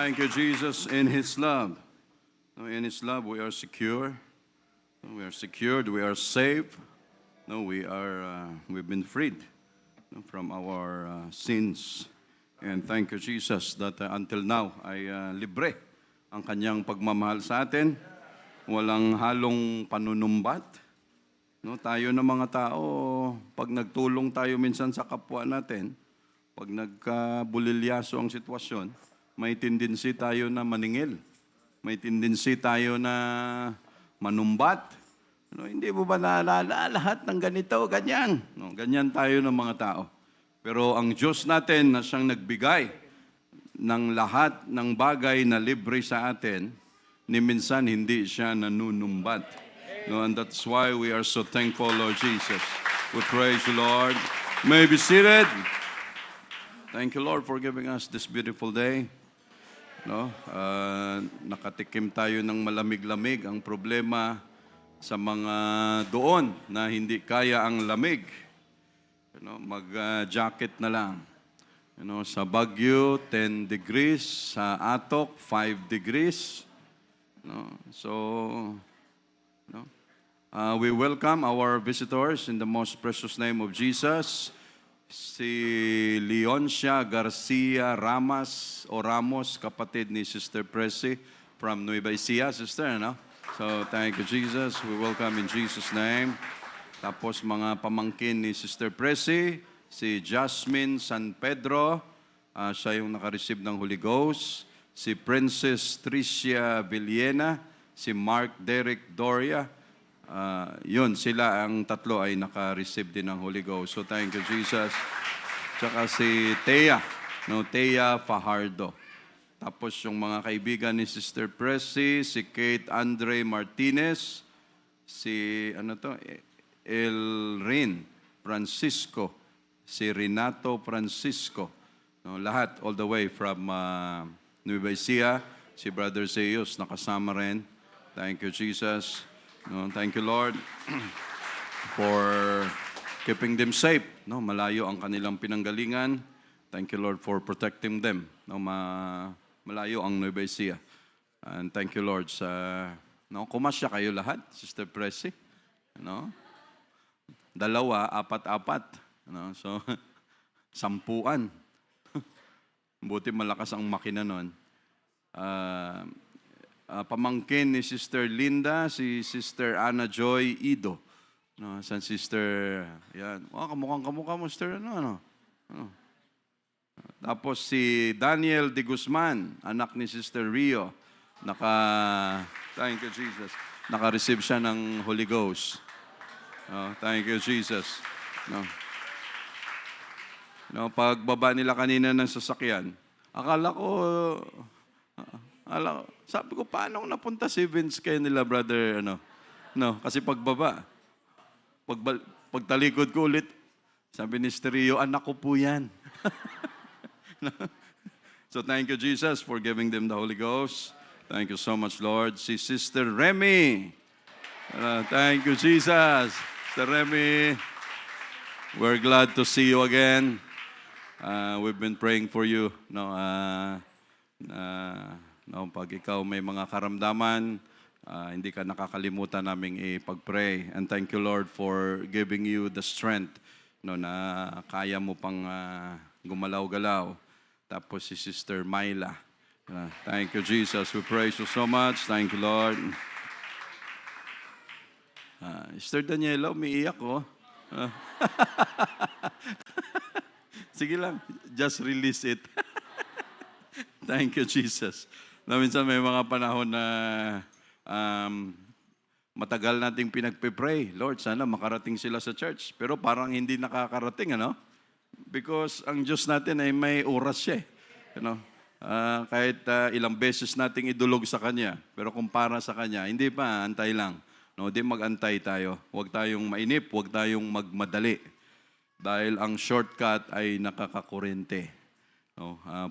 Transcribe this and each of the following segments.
Thank you, Jesus, in His love. No, in His love, we are secure. No, we are secured. We are safe. No, we've been freed from our sins. And thank you, Jesus, that until now ay libre ang kanyang pagmamahal sa atin. Walang halong panunumbat. No, tayo na mga tao, pag nagtulong tayo minsan sa kapwa natin, pag nagkabulilyaso ang sitwasyon, may tendency tayo na maningil. May tendency tayo na manumbat. No, hindi mo ba naalala lahat ng ganito, ganyan? No, ganyan tayo ng mga tao. Pero ang Diyos natin na siyang nagbigay ng lahat ng bagay na libre sa atin, ni minsan hindi siya nanunumbat. No, and that's why we are so thankful, Lord Jesus. We praise you, Lord. May be seated. Thank you, Lord, for giving us this beautiful day. No, nakatikim tayo ng malamig-lamig. Ang problema sa mga doon na hindi kaya ang lamig, mag-jacket na lang. Sa Baguio, 10 degrees. Sa Atok, 5 degrees. We welcome our visitors in the most precious name of Jesus. Si Leoncia Garcia Ramos, kapatid ni Sister Presi from Nueva Ecija, sister, no? So, thank you, Jesus. We welcome in Jesus' name. Tapos, mga pamangkin ni Sister Presi, si Jasmine San Pedro, siya yung nakareceive ng Holy Ghost. Si Princess Tricia Villena, si Mark Derek Doria, yun, sila ang tatlo ay naka-receive din ng Holy Ghost. So, thank you, Jesus. Tsaka si Thea, Thea Fajardo. Tapos yung mga kaibigan ni Sister Presi, si Kate Andre Martinez, si, Elrin Francisco, si Renato Francisco. Lahat, all the way from Nueva Ecija, si Brother Zeus, nakasama rin. Thank you, Jesus. Thank you, Lord, for keeping them safe. Malayo ang kanilang pinanggalingan. Thank you, Lord, for protecting them. Malayo ang Nueva Ecija. And thank you, Lord, sa kumasya kayo lahat, Sister Presi. Dalawa, apat-apat. So, 10. Buti malakas ang makina nun. Pamangkin ni Sister Linda, si Sister Ana Joy Ido. San Sister, yan. Kamukhang mo, Sister, Tapos si Daniel de Guzman, anak ni Sister Rio. Thank you, Jesus. Naka-receive siya ng Holy Ghost. Thank you, Jesus. Pagbaba nila kanina ng sasakyan, akala ko, sabi ko, paano napunta si Vince kayo nila, brother, kasi pagbaba, pagtalikod ko ulit, sabi ni Stereo, anak ko po yan. So thank you, Jesus, for giving them the Holy Ghost. Thank you so much, Lord. Si Sister Remy. Thank you, Jesus. Sister Remy, we're glad to see you again. We've been praying for you. Pag ikaw may mga karamdaman, hindi ka nakakalimutan naming ipag-pray. And thank you, Lord, for giving you the strength na kaya mo pang gumalaw-galaw. Tapos si Sister Myla. Thank you, Jesus. We praise you so much. Thank you, Lord. Sister Daniela, umiiyak ko. Sige lang, just release it. Thank you, Jesus. Minsan may mga panahon na matagal nating pinagpe-pray. Lord, sana makarating sila sa church. Pero parang hindi nakakarating, Because ang Diyos natin ay may oras siya. Kahit ilang beses nating idulog sa Kanya, pero kung para sa Kanya, hindi pa, antay lang. Di mag-antay tayo. Huwag tayong mainip, huwag tayong magmadali. Dahil ang shortcut ay nakakakurente.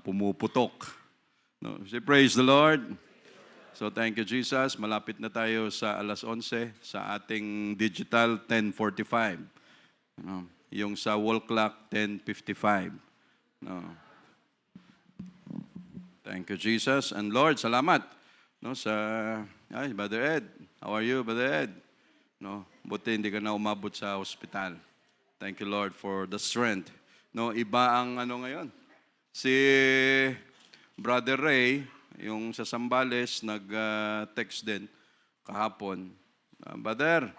Pumuputok. Say, praise the Lord. So thank you, Jesus. Malapit na tayo sa 11:11 sa ating digital 10:45. Yung sa wall clock 10:55. Thank you, Jesus. And Lord, salamat no, sa Brother Ed. How are you, Brother Ed? No, buti hindi ka na umabot sa ospital. Thank you, Lord, for the strength. No, iba ang ngayon. Si Brother Ray, yung sa Sambales, nag-text din kahapon. Brother,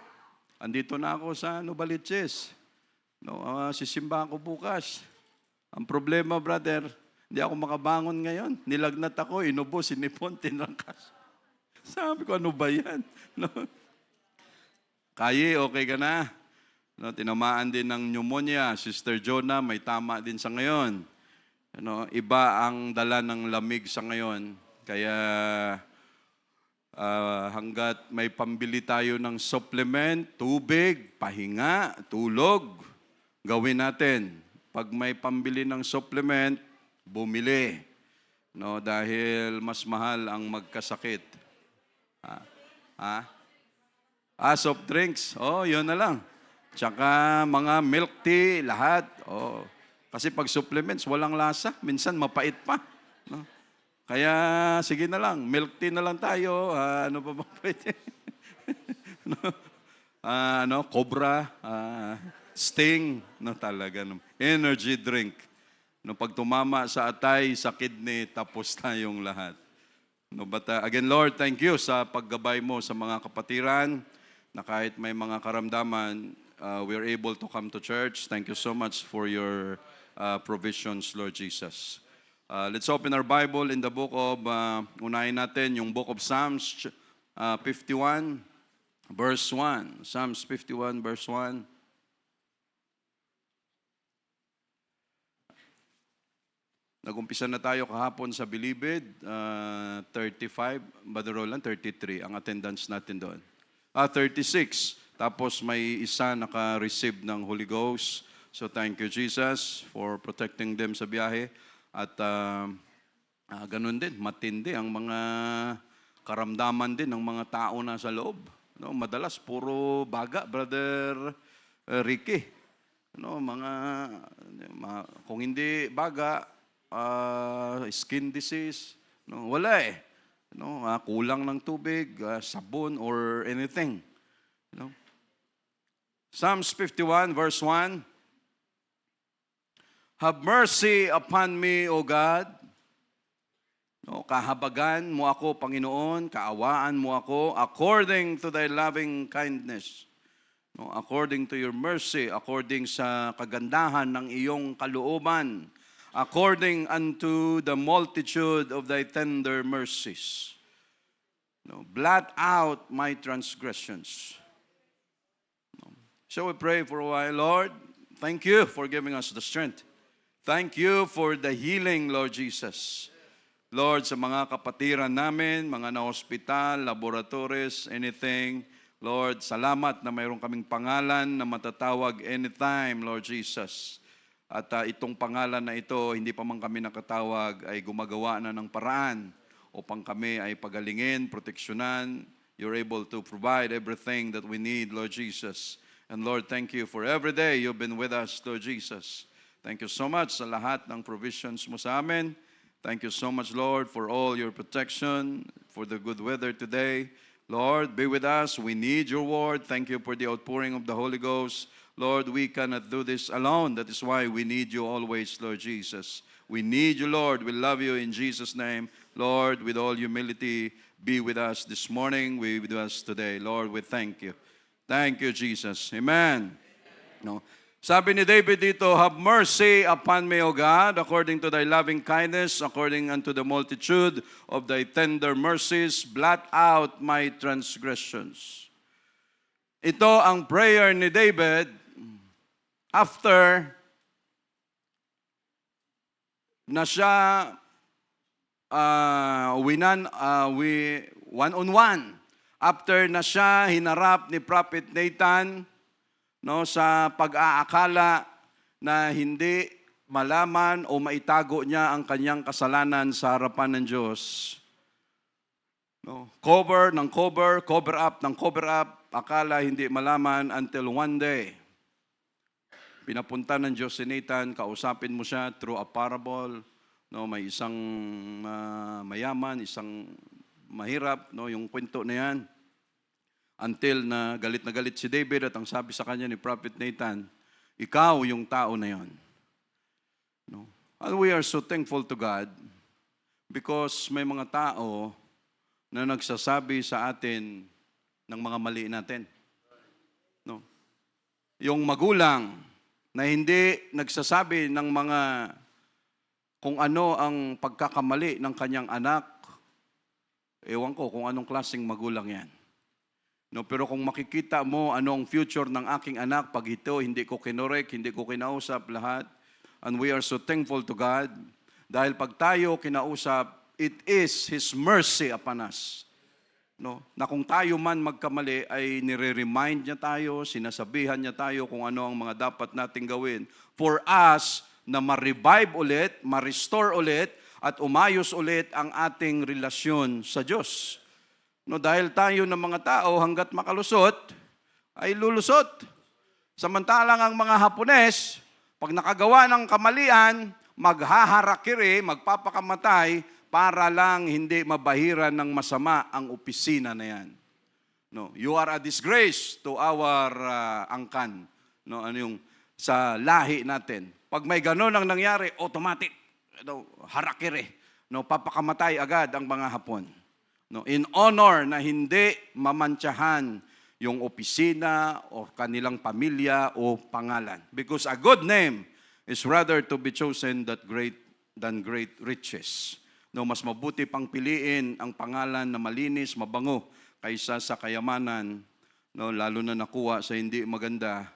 andito na ako sa Novaliches. No, sisimba ako bukas. Ang problema, brother, hindi ako makabangon ngayon. Nilagnat ako, inubo, sinipon, tinangkas. Sabi ko, ano ba yan? No? Kayi, okay ka na? No, tinamaan din ng pneumonia. Sister Jonah, may tama din sa ngayon. Iba ang dala ng lamig sa ngayon. Kaya hanggat may pambili tayo ng supplement, tubig, pahinga, tulog, gawin natin. Pag may pambili ng supplement, bumili. No, dahil mas mahal ang magkasakit. Soft drinks. Yun na lang. Tsaka mga milk tea, lahat. Kasi pag supplements, walang lasa. Minsan mapait pa. No? Kaya sige na lang, milk tea na lang tayo. Ano pa ba pwede? Cobra, Sting, talaga. Energy drink. Pag tumama sa atay, sa kidney, tapos tayong lahat. But again, Lord, thank you sa paggabay mo sa mga kapatiran na kahit may mga karamdaman, we are able to come to church. Thank you so much for your provisions, Lord Jesus. Let's open our Bible in the book of, unahin natin yung book of Psalms 51, verse 1. Psalms 51, verse 1. Nag-umpisa na tayo kahapon sa Bilibid, 35, Brother Roland, 33, ang attendance natin doon. 36, tapos may isa naka-receive ng Holy Ghost. So thank you, Jesus, for protecting them sa biyahe. At ganun din, matindi ang mga karamdaman din ng mga tao na sa loob. Madalas, puro baga, Brother Ricky. Kung hindi baga, skin disease, wala eh. Kulang ng tubig, sabon, or anything. Psalms 51, verse 1. Have mercy upon me, O God. Kahabagan mo ako, Panginoon, kaawaan mo ako, according to thy loving kindness. According to your mercy, according sa kagandahan ng iyong kalooban, according unto the multitude of thy tender mercies. Blot out my transgressions. Shall we pray for a while, Lord? Thank you for giving us the strength. Thank you for the healing, Lord Jesus. Lord, sa mga kapatiran namin, mga na-hospital, laboratories, anything, Lord, salamat na mayroon kaming pangalan na matatawag anytime, Lord Jesus. At itong pangalan na ito, hindi pa man kami nakatawag, ay gumagawa na ng paraan upang kami ay pagalingin, proteksyonan. You're able to provide everything that we need, Lord Jesus. And Lord, thank you for every day you've been with us, Lord Jesus. Thank you so much sa lahat ng provisions mo sa amin. Thank you so much, Lord, for all your protection, for the good weather today. Lord, be with us. We need your word. Thank you for the outpouring of the Holy Ghost. Lord, we cannot do this alone. That is why we need you always, Lord Jesus. We need you, Lord. We love you in Jesus' name. Lord, with all humility, be with us this morning. Be with us today. Lord, we thank you. Thank you, Jesus. Amen. Sabi ni David dito, have mercy upon me, O God, according to thy loving kindness, according unto the multitude of thy tender mercies, blot out my transgressions. Ito ang prayer ni David after na siya one-on-one. After na siya hinarap ni Prophet Nathan sa pag-aakala na hindi malaman o maitago niya ang kanyang kasalanan sa harapan ng Diyos. Cover ng cover, cover up ng cover up, akala hindi malaman until one day, pinapunta ng Diyos si Nathan, kausapin mo siya through a parable No, may isang mayaman, isang mahirap, no, yung kwento na yan. Until na galit si David at ang sabi sa kanya ni Prophet Nathan, ikaw yung tao na yon. No? And we are so thankful to God because may mga tao na nagsasabi sa atin ng mga mali natin. No? Yung magulang na hindi nagsasabi ng mga kung ano ang pagkakamali ng kanyang anak, ewan ko kung anong klaseng magulang yan. No, pero kung makikita mo ano ang future ng aking anak, pag ito, hindi ko kinorek, hindi ko kinausap lahat. And we are so thankful to God dahil pag tayo kinausap, it is His mercy upon us. No, na kung tayo man magkamali ay nire-remind niya tayo, sinasabihan niya tayo kung ano ang mga dapat nating gawin for us na ma-revive ulit, ma-restore ulit, at umayos ulit ang ating relasyon sa Diyos. No, dahil tayo ng mga tao hanggat makalusot, ay lulusot. Samantalang ang mga Hapones, pag nakagawa ng kamalian, maghaharakiri, magpapakamatay, para lang hindi mabahiran ng masama ang opisina na yan. No, you are a disgrace to our angkan. No, ano yung sa lahi natin. Pag may ganon ang nangyari, automatic, harakiri. No, papakamatay agad ang mga Hapon. No, in honor na hindi mamantsahan yung opisina o kanilang pamilya o pangalan. Because a good name is rather to be chosen than great riches. No, mas mabuti pang piliin ang pangalan na malinis, mabango, kaysa sa kayamanan, no, lalo na nakuha sa hindi maganda.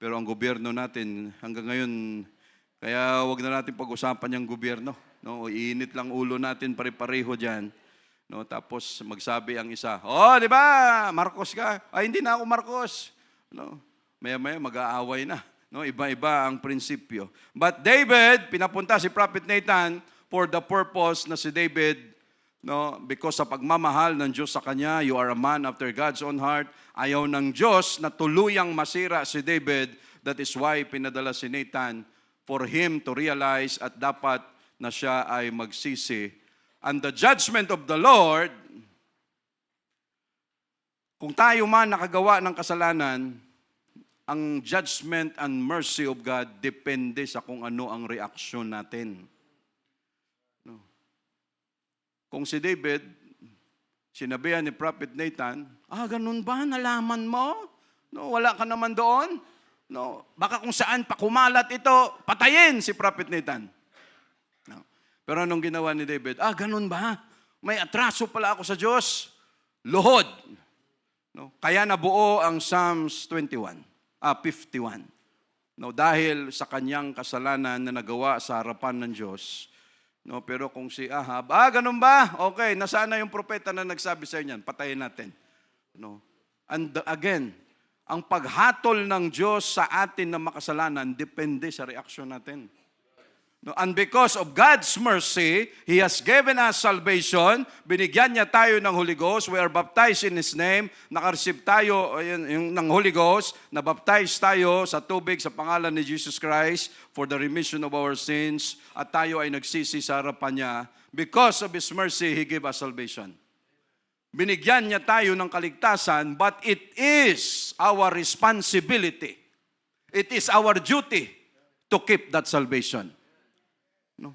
Pero ang gobyerno natin hanggang ngayon, kaya wag na natin pag-usapan yung gobyerno. No, iinit lang ulo natin pare-pareho diyan. No, tapos magsabi ang isa, di ba, Marcos ka? Ay, hindi na ako Marcos. No, maya-maya mag-aaway na. No, iba-iba ang prinsipyo. But David, pinapunta si Prophet Nathan for the purpose na si David, no, because sa pagmamahal ng Diyos sa kanya, you are a man after God's own heart. Ayaw ng Diyos na tuluyang masira si David. That is why pinadala si Nathan for him to realize at dapat na siya ay magsisi. And the judgment of the Lord, kung tayo man nakagawa ng kasalanan, ang judgment and mercy of God depende sa kung ano ang reaksyon natin. No. Kung si David, sinabihan ni Prophet Nathan, ganun ba? Nalaman mo? No, wala ka naman doon? No, baka kung saan pa kumalat ito, patayin si Prophet Nathan. No. Pero anong ginawa ni David? Ganun ba? May atraso pala ako sa Diyos. Luhod. No, kaya nabuo ang Psalms 51. 51. No, dahil sa kanyang kasalanan na nagawa sa harapan ng Diyos. No, pero kung si Ahab, ganun ba? Okay, nasaan na yung propeta na nagsabi sa inyo? Patayin natin. No. And again, ang paghatol ng Diyos sa atin na makasalanan depende sa reaksyon natin. No, and because of God's mercy, He has given us salvation. Binigyan niya tayo ng Holy Ghost. We are baptized in His name. Nakareceive tayo ng Holy Ghost. Nabaptize tayo sa tubig sa pangalan ni Jesus Christ for the remission of our sins. At tayo ay nagsisi sa harapan niya. Because of His mercy, He gave us salvation. Binigyan niya tayo ng kaligtasan, but it is our responsibility. It is our duty to keep that salvation. No?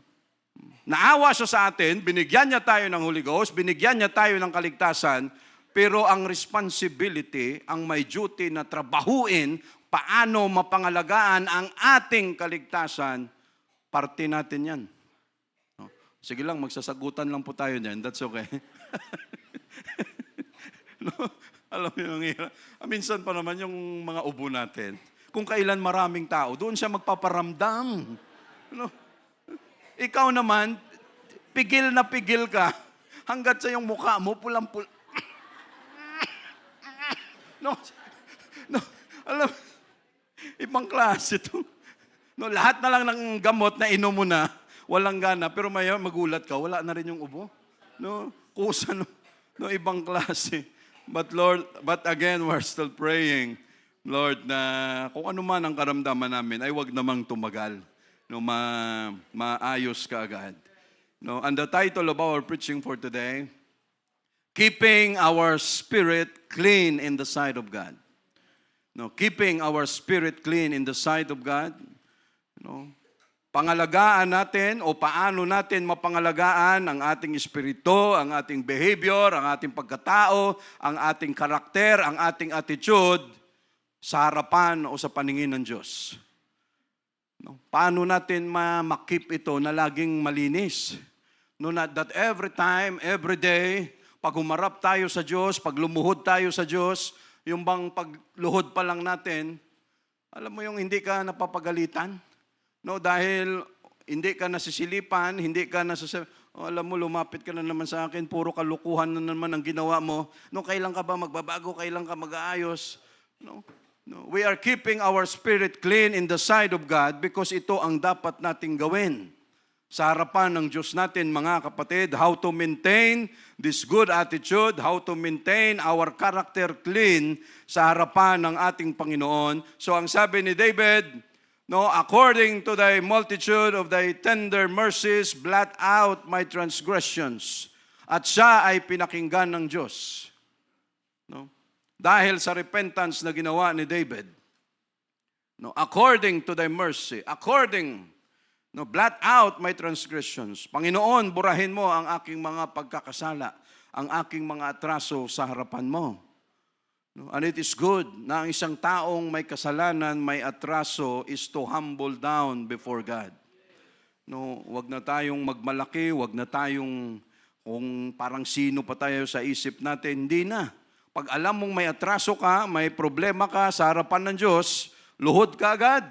Naawa siya sa atin, binigyan niya tayo ng Holy Ghost, binigyan niya tayo ng kaligtasan, pero ang responsibility, ang may duty na trabahuin, paano mapangalagaan ang ating kaligtasan, parte natin yan. No? Sige lang, magsasagutan lang po tayo niyan, that's okay. No, alam mo yung hirap. Minsan pa naman yung mga ubo natin, kung kailan maraming tao, doon siya magpaparamdam. No? Ikaw naman, pigil na pigil ka, hanggat sa yung mukha mo, pulang-pula. No, alam, ibang klase ito. No, lahat na lang ng gamot na inom mo na, walang gana, pero maya magulat ka, wala na rin yung ubo. No, kusa, no, ibang klase. But Lord, again, we're still praying, Lord, na kung ano man ang karamdaman namin, ay wag namang tumagal. No, maayos ka agad. No, and the title of our preaching for today, Keeping Our Spirit Clean in the Sight of God. No, keeping our spirit clean in the sight of God. No, pangalagaan natin o paano natin mapangalagaan ang ating espiritu, ang ating behavior, ang ating pagkatao, ang ating karakter, ang ating attitude sa harapan o sa paningin ng Diyos. No, paano natin makip ito na laging malinis? No, not that every time, every day, pag humarap tayo sa Diyos, pag lumuhod tayo sa Diyos, yung bang pagluhod pa lang natin, alam mo yung hindi ka napapagalitan? No, dahil hindi ka nasisilipan, hindi ka alam mo, lumapit ka na naman sa akin, puro kalukuhan na naman ang ginawa mo. No, kailan ka ba magbabago? Kailan ka mag-aayos? No, we are keeping our spirit clean in the sight of God because ito ang dapat nating gawin. Sa harapan ng Diyos natin, mga kapatid, how to maintain this good attitude, how to maintain our character clean sa harapan ng ating Panginoon. So ang sabi ni David, no, according to thy multitude of thy tender mercies, blot out my transgressions. At siya ay pinakinggan ng Diyos. No? Dahil sa repentance na ginawa ni David, no, according to thy mercy, no, blot out my transgressions. Panginoon, burahin mo ang aking mga pagkakasala, ang aking mga atraso sa harapan mo. No, and it is good na ang isang taong may kasalanan, may atraso, is to humble down before God. No, wag na tayong magmalaki, wag na tayong kung parang sino pa tayo sa isip natin. Hindi na. Pag alam mong may atraso ka, may problema ka sa harapan ng Diyos, luhod ka agad.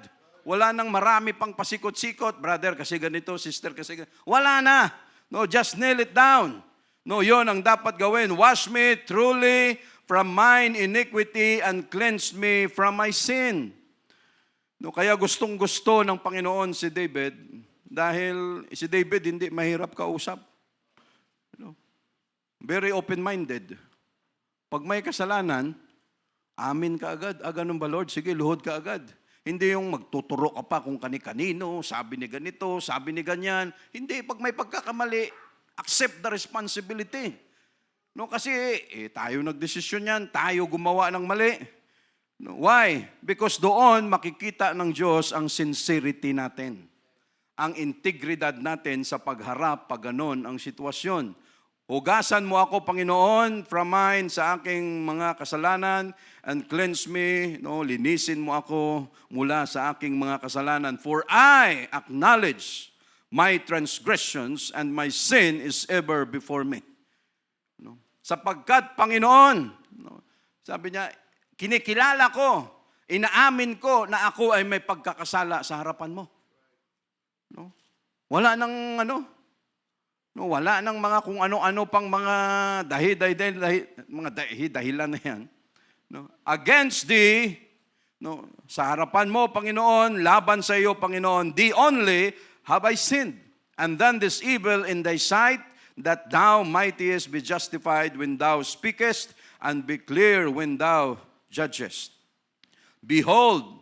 Wala nang marami pang pasikot-sikot. Brother, kasi ganito. Sister, kasi ganito. Wala na. No, just nail it down. No, yon ang dapat gawin. Wash me truly from mine iniquity and cleanse me from my sin. No, kaya gustong-gusto ng Panginoon si David dahil si David hindi mahirap kausap. No? Very open-minded. Pag may kasalanan, amin ka agad. Ganun ba, Lord? Sige, luhod ka agad. Hindi yung magtuturo ka pa kung kani-kanino, sabi ni ganito, sabi ni ganyan. Hindi, pag may pagkakamali, accept the responsibility. No, kasi tayo nagdesisyon yan, tayo gumawa ng mali. No, why? Because doon makikita ng Diyos ang sincerity natin. Ang integridad natin sa pagharap, pag ganon ang sitwasyon. Hugasan mo ako, Panginoon, from mine sa aking mga kasalanan and cleanse me, no, linisin mo ako mula sa aking mga kasalanan. For I acknowledge my transgressions and my sin is ever before me. No? Sapagkat, Panginoon, no, sabi niya, kinikilala ko, inaamin ko na ako ay may pagkakasala sa harapan mo. No? Wala nang no, wala nang mga kung ano-ano pang mga dahilan na yan. No? Against thee, no, sa harapan mo, Panginoon, laban sa iyo, Panginoon, thee only have I sinned, and done this evil in thy sight, that thou mightest be justified when thou speakest, and be clear when thou judgest. Behold,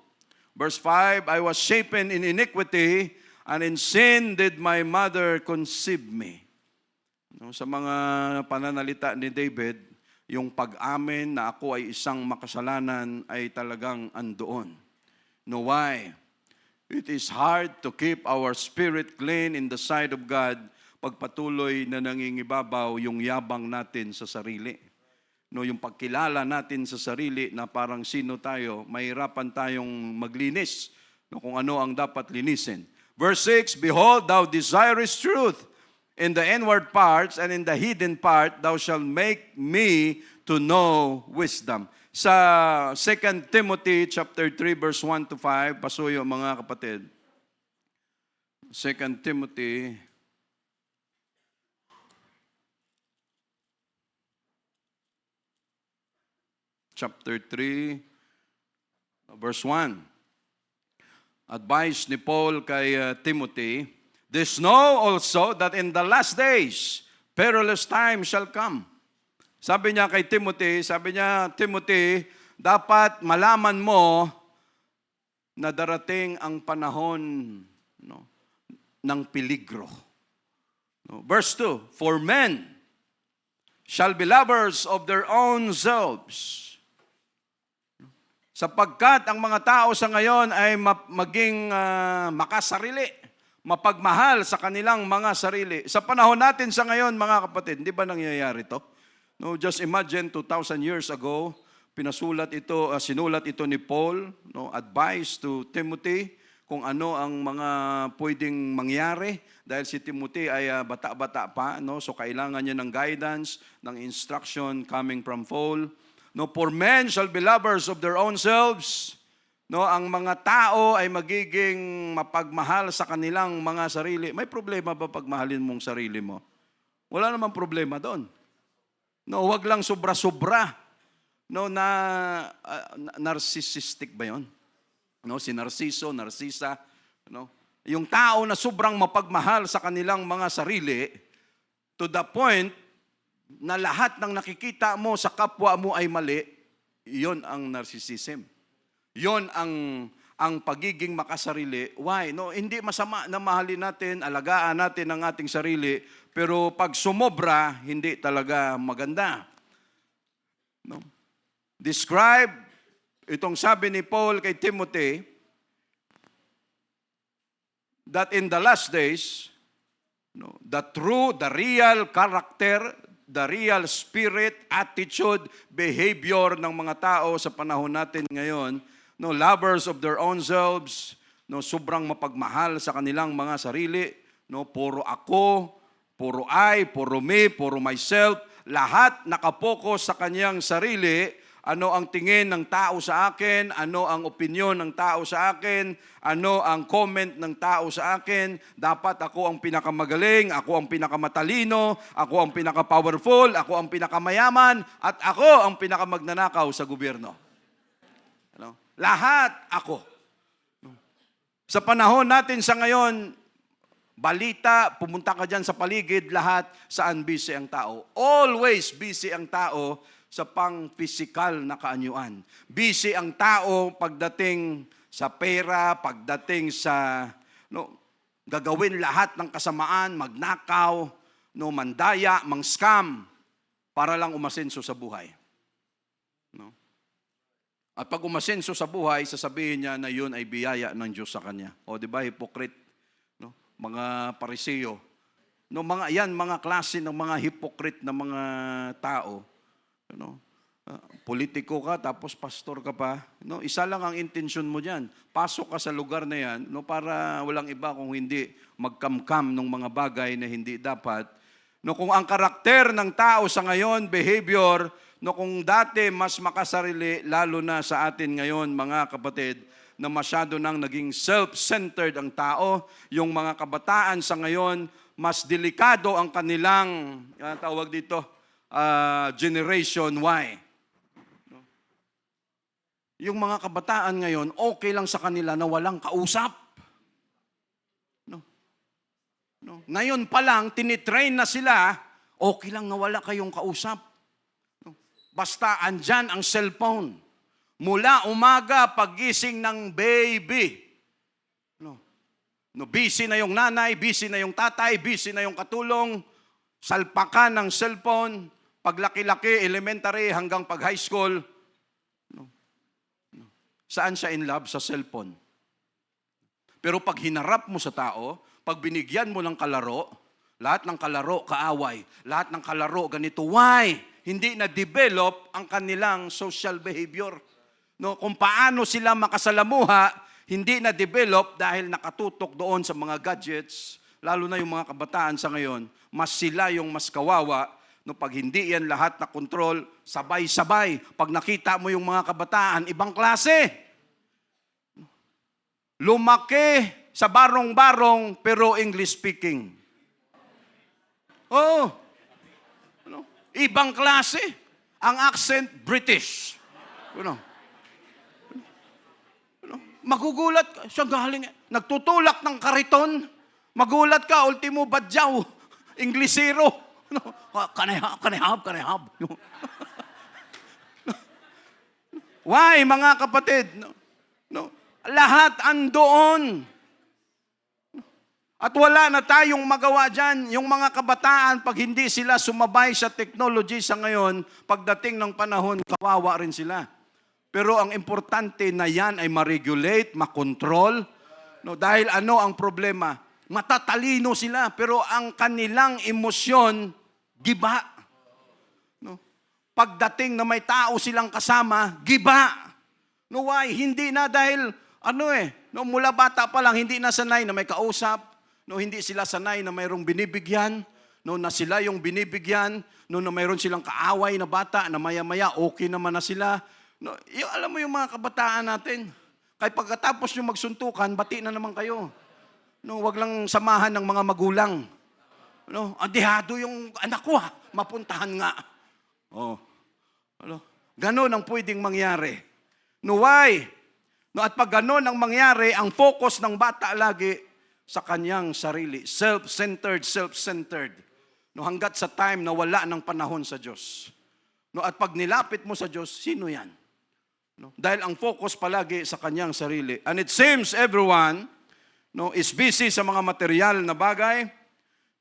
verse 5, I was shapen in iniquity, and in sin did my mother conceive me. No, sa mga pananalita ni David, yung pag-amin na ako ay isang makasalanan ay talagang andoon. No, why? It is hard to keep our spirit clean in the sight of God pag patuloy na nangingibabaw yung yabang natin sa sarili. No, yung pagkilala natin sa sarili na parang sino tayo, mahirapan tayong maglinis, no, kung ano ang dapat linisin. Verse 6, behold, thou desirest truth in the inward parts, and in the hidden part thou shalt make me to know wisdom. Sa 2 Timothy chapter 3 verse 1 to 5, pasuyo mga kapatid. 2 Timothy chapter 3 verse 1. Advice ni Paul kay Timothy, this know also that in the last days, perilous times shall come. Sabi niya kay Timothy, Timothy, dapat malaman mo na darating ang panahon, no, ng peligro. No? Verse 2, for men shall be lovers of their own selves. Sapagkat ang mga tao sa ngayon ay maging makasarili, mapagmahal sa kanilang mga sarili. Sa panahon natin sa ngayon, mga kapatid, hindi ba nangyayari to? No, just imagine 2,000 years ago, sinulat ito ni Paul, no, advice to Timothy kung ano ang mga pwedeng mangyari dahil si Timothy ay bata-bata pa, no, so kailangan niya ng guidance, ng instruction coming from Paul. No, for men shall be lovers of their own selves. No, ang mga tao ay magiging mapagmahal sa kanilang mga sarili. May problema ba pagmahalin mong sarili mo? Wala namang problema doon. No, wag lang sobra-sobra. No, narcissistic ba 'yon? No, si Narciso, Narcisa, no? Yung tao na sobrang mapagmahal sa kanilang mga sarili to the point na lahat ng nakikita mo sa kapwa mo ay mali, yon ang narcissism. Yon ang pagiging makasarili. Why? No, hindi masama na mahalin natin, alagaan natin ang ating sarili, pero pag sumobra, hindi talaga maganda. No? Describe, itong sabi ni Paul kay Timothy, that in the last days, no, the real character, the real spirit, attitude, behavior ng mga tao sa panahon natin ngayon, no, lovers of their own selves, no, sobrang mapagmahal sa kanilang mga sarili, no, puro ako, puro I, puro me, puro myself, lahat nakapokus sa kanyang sarili. Ano ang tingin ng tao sa akin? Ano ang opinion ng tao sa akin? Ano ang comment ng tao sa akin? Dapat ako ang pinakamagaling, ako ang pinakamatalino, ako ang pinaka-powerful, ako ang pinakamayaman, at ako ang pinakamagnanakaw sa gobyerno. Ano? Lahat ako. Sa panahon natin sa ngayon, balita, pumunta ka dyan sa paligid, lahat saan busy ang tao. Always busy ang tao sa pang-physical na kaanyuan. Busy ang tao pagdating sa pera, pagdating sa gagawin lahat ng kasamaan, magnakaw, mandaya, mang-scam, para lang umasenso sa buhay. No? At pag umasenso sa buhay, sasabihin niya na yun ay biyaya ng Diyos sa kanya. O di ba, hypocrite, no? Mga pariseo. No, mga klase ng mga hypocrite na mga tao. No? Politiko ka, tapos pastor ka pa. No? Isa lang ang intensyon mo dyan. Pasok ka sa lugar na yan, no, para walang iba kung hindi magkamkam ng mga bagay na hindi dapat. No, kung ang karakter ng tao sa ngayon, behavior, no, kung dati mas makasarili, lalo na sa atin ngayon, mga kapatid, na masyado nang naging self-centered ang tao, yung mga kabataan sa ngayon, mas delikado ang kanilang, tawag dito, Generation Y. Yung mga kabataan ngayon, okay lang sa kanila na walang kausap. No? Ngayon pa lang, tinitrain na sila, okay lang na wala kayong kausap. No? Basta andyan ang cellphone. Mula umaga, paggising ng baby. Busy na yung nanay, busy na yung tatay, busy na yung katulong, salpakan ng cellphone, paglaki-laki, elementary hanggang pag high school. Saan siya in love? Sa cellphone. Pero pag hinarap mo sa tao, pag binigyan mo ng kalaro, lahat ng kalaro kaaway, lahat ng kalaro ganito. Why? Hindi na-develop ang kanilang social behavior. No, kung paano sila makasalamuha, hindi na-develop dahil nakatutok doon sa mga gadgets, lalo na yung mga kabataan sa ngayon, mas sila yung mas kawawa. No, pag hindi yan lahat na control, sabay-sabay. Pag nakita mo yung mga kabataan, ibang klase. Lumaki sa barong-barong, pero English speaking. Oh, ibang klase. Ang accent, British. Magugulat ka, siya galing, nagtutulak ng kariton, magulat ka, ultimo badyaw, Inglesero. Can I have? Why, mga kapatid? Lahat andoon. At wala na tayong magawa dyan. Yung mga kabataan, pag hindi sila sumabay sa technology sa ngayon, pagdating ng panahon, kawawa rin sila. Pero ang importante na yan ay ma-regulate, ma-control. No, dahil ano ang problema? Matatalino sila, pero ang kanilang emosyon, giba. No? Pagdating na may tao silang kasama, giba. No, why? Hindi na dahil, no, mula bata pa lang, hindi na sanay na may kausap. No, hindi sila sanay na mayroong binibigyan. No, na sila yung binibigyan. No, na mayroon silang kaaway na bata, na maya-maya, okay naman na sila. No, alam mo yung mga kabataan natin, kahit pagkatapos nyo magsuntukan, bati na naman kayo. No, wag lang samahan ng mga magulang. No, adihado yung anak ko mapuntahan nga. Oh. Ano? Ganon ang pwedeng mangyari. No, why? No, at pag ganon ang mangyari, ang focus ng bata lagi sa kanyang sarili. Self-centered. No, hanggat sa time na wala ng panahon sa Diyos. No, at pag nilapit mo sa Diyos, sino yan? No, dahil ang focus palagi sa kanyang sarili. And it seems everyone, no, is busy sa mga material na bagay,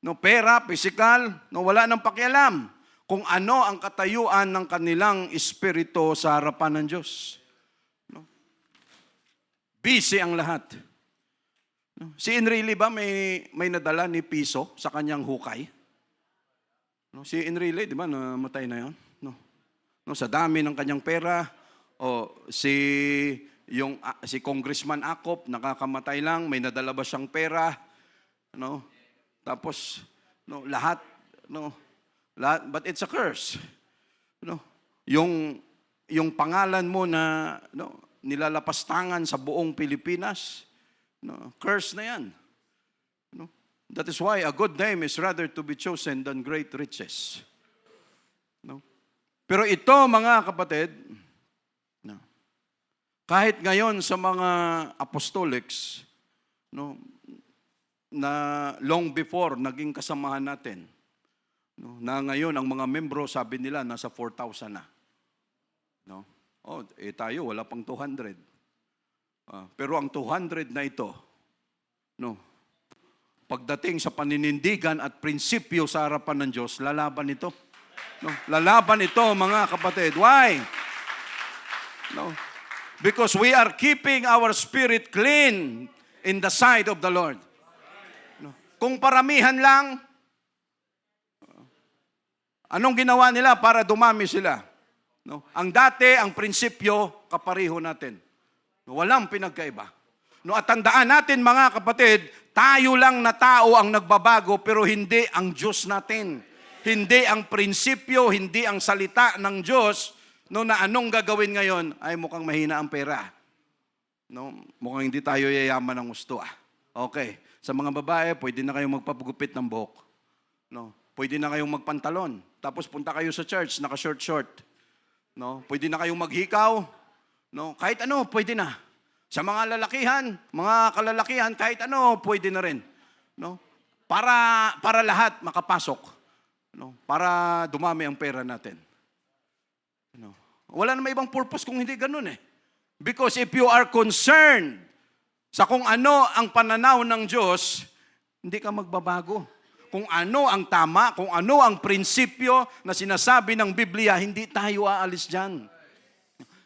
no, pera, physical, no, wala nang pakialam kung ano ang katayuan ng kanilang espiritu sa harapan ng Diyos. No? Busy ang lahat. No? Si Enrile ba may nadala ni piso sa kanyang hukay? No? Si Enrile, di ba, namatay na yun? No? No, sa dami ng kanyang pera, o si Congressman Acop, nakakamatay lang, may nadala ba siyang pera? No? Tapos, no, lahat, but it's a curse. No? Yung pangalan mo na nilalapastangan sa buong Pilipinas, no, curse na yan. No? That is why a good name is rather to be chosen than great riches. No? Pero ito, mga kapatid, no, kahit ngayon sa mga apostolics, no, na long before naging kasamahan natin, no, na ngayon ang mga membro, sabi nila, nasa 4,000 na. No? Tayo, wala pang 200. Pero ang 200 na ito, no, pagdating sa paninindigan at prinsipyo sa harapan ng Diyos, lalaban ito. No, lalaban ito, mga kapatid. Why? No, because we are keeping our spirit clean in the sight of the Lord. No, kung paramihan lang, anong ginawa nila para dumami sila? No, ang dati, ang prinsipyo, kapariho natin. Walang pinagkaiba. No, at tandaan natin, mga kapatid, tayo lang na tao ang nagbabago, pero hindi ang Diyos natin. Hindi ang prinsipyo, hindi ang salita ng Diyos, no, na anong gagawin ngayon, ay mukhang mahina ang pera. No, mukhang hindi tayo yayaman ng gusto. Okay, sa mga babae, pwede na kayong magpapagupit ng buhok. No, pwede na kayong magpantalon. Tapos punta kayo sa church, naka-short. No, pwede na kayong maghikaw. No, kahit ano, pwede na. Sa mga lalakihan, mga kalalakihan, kahit ano, pwede na rin. No? Para lahat makapasok. No? Para dumami ang pera natin. No? Wala na may ibang purpose kung hindi ganun eh. Because if you are concerned sa kung ano ang pananaw ng Diyos, hindi ka magbabago. Kung ano ang tama, kung ano ang prinsipyo na sinasabi ng Biblia, hindi tayo aalis dyan.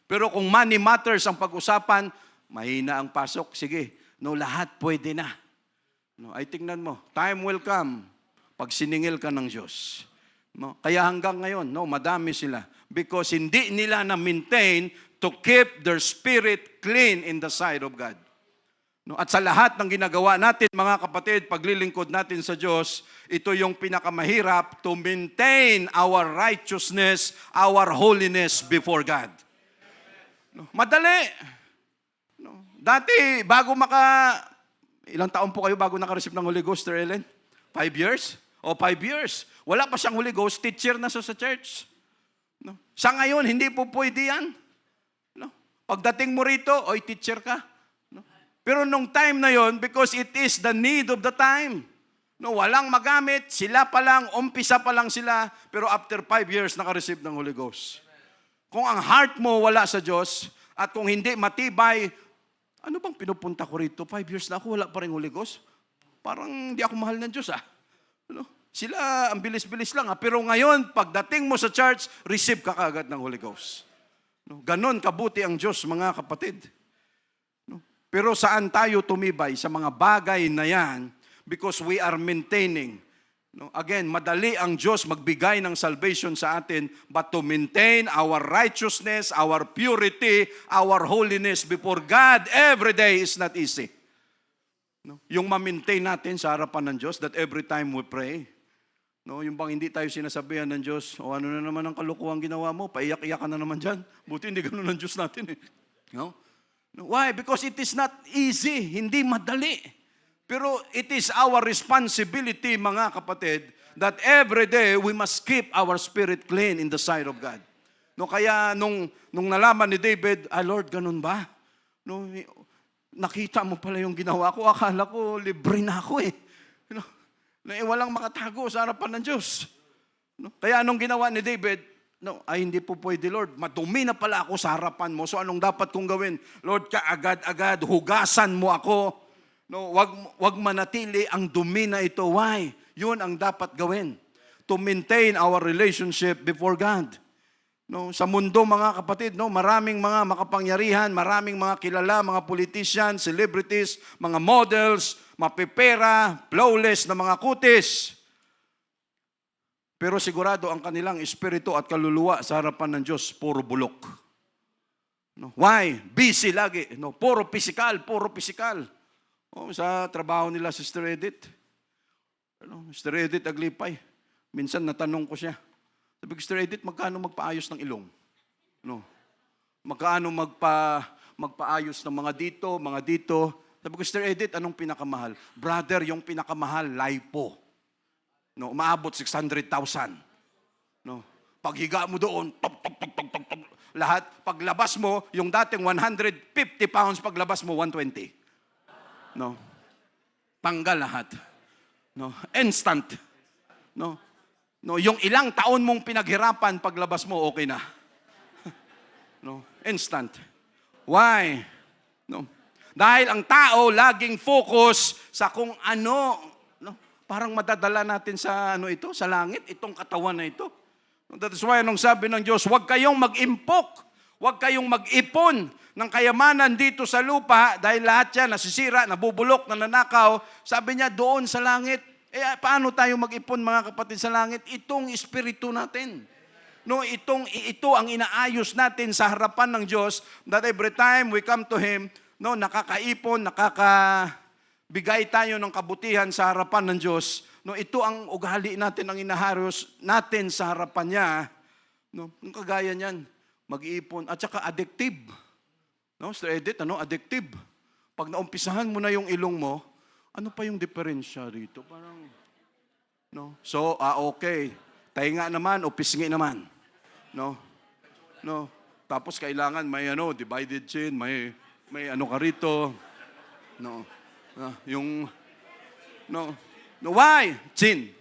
Pero kung money matters ang pag-usapan, mahina ang pasok, sige, no, lahat pwede na. No, ay tingnan mo, time will come pag siningil ka ng Diyos. No, kaya hanggang ngayon, no, madami sila. Because hindi nila na-maintain to keep their spirit clean in the sight of God. No, at sa lahat ng ginagawa natin, mga kapatid, paglilingkod natin sa Diyos, ito yung pinakamahirap to maintain our righteousness, our holiness before God. No, madali. No, dati, ilang taon po kayo bago naka-receive ng Holy Ghost, Sir Ellen? 5 years? O 5 years. Wala pa siyang Holy Ghost, teacher na siya sa church. No? Sa ngayon, hindi po pwede yan. No? Pagdating mo rito, oy, teacher ka. No? Pero nung time na yon, because it is the need of the time. No, walang magamit, sila pa lang, umpisa pa lang sila, pero after 5 years, naka-receive ng Holy Ghost. Kung ang heart mo wala sa Diyos, at kung hindi matibay, ano bang pinupunta ko rito? 5 years na ako, wala pa rin Holy Ghost? parang hindi ako mahal ng Diyos Ano? Sila, ang bilis-bilis lang Pero ngayon, pagdating mo sa church, receive ka kaagad ng Holy Ghost. No? Ganon kabuti ang Diyos, mga kapatid. No? Pero saan tayo tumibay? Sa mga bagay na yan, because we are maintaining. No? Again, madali ang Diyos magbigay ng salvation sa atin, but to maintain our righteousness, our purity, our holiness before God every day is not easy. No? Yung ma-maintain natin sa harapan ng Diyos that every time we pray, no, yung bang hindi tayo sinasabihan ng Diyos, o ano na naman ang kalukuhan ginawa mo, paiyak-iyak ka na naman dyan. Buti hindi ganun ang Diyos natin No? Why? Because it is not easy, hindi madali. Pero it is our responsibility, mga kapatid, that every day we must keep our spirit clean in the sight of God. No, kaya nung nalaman ni David, Lord, ganun ba? No, nakita mo pala yung ginawa ko, akala ko libre na ako No, walang makatago sa harapan ng Diyos. No, kaya anong ginawa ni David? No, hindi po pwede, Lord. Madumi na pala ako sa harapan mo. So anong dapat kong gawin? Lord, kaagad-agad, hugasan mo ako. No, wag manatili ang dumi na ito. Why? Yun ang dapat gawin. To maintain our relationship before God. No, sa mundo, mga kapatid, no, maraming mga makapangyarihan, maraming mga kilala, mga politicians, celebrities, mga models, mapipera, flawless na mga kutis. Pero sigurado ang kanilang espiritu at kaluluwa sa harapan ng Diyos, puro bulok. No, why? Busy lagi. No, puro physical. Sa trabaho nila, Sister Edith. Sister Edith Aglipay. Minsan natanong ko siya. Sabi ko, Sister Edith, magkano magpaayos ng ilong? No. Magkano magpaayos ng mga dito? Sabi ko, Sister Edith, anong pinakamahal? Brother, yung pinakamahal, lipo. No, umaabot 600,000. No. Paghiga mo doon, lahat. Paglabas mo, yung dating 150 pounds, paglabas mo, 120. No. Tanggal lahat. No. Instant. No. No, yung ilang taon mong pinaghirapan paglabas mo okay na. No, instant. Why? No. Dahil ang tao laging focus sa kung ano, no, parang madadala natin sa ito, sa langit, itong katawan na ito. That is why nung sabi ng Diyos, huwag kayong mag-impok, huwag kayong mag-ipon ng kayamanan dito sa lupa dahil lahat yan nasisira, nabubulok, nananakaw. Sabi niya doon sa langit. Paano tayo mag-ipon, mga kapatid, sa langit? Itong espiritu natin. No, ito ang inaayos natin sa harapan ng Diyos that every time we come to Him, no, nakakaipon, nakakabigay tayo ng kabutihan sa harapan ng Diyos. No, ito ang ugali natin, ang inaharos natin sa harapan niya. No, ang kagaya niyan, mag-iipon at saka addictive. No, Sister Edith, addictive. Pag naumpisahan mo na yung ilong mo, ano pa yung diferensya rito? Parang, no? So, okay. Tainga naman o pisngi naman. No? No? Tapos kailangan may divided chin, may ka rito. No? No, why? Chin.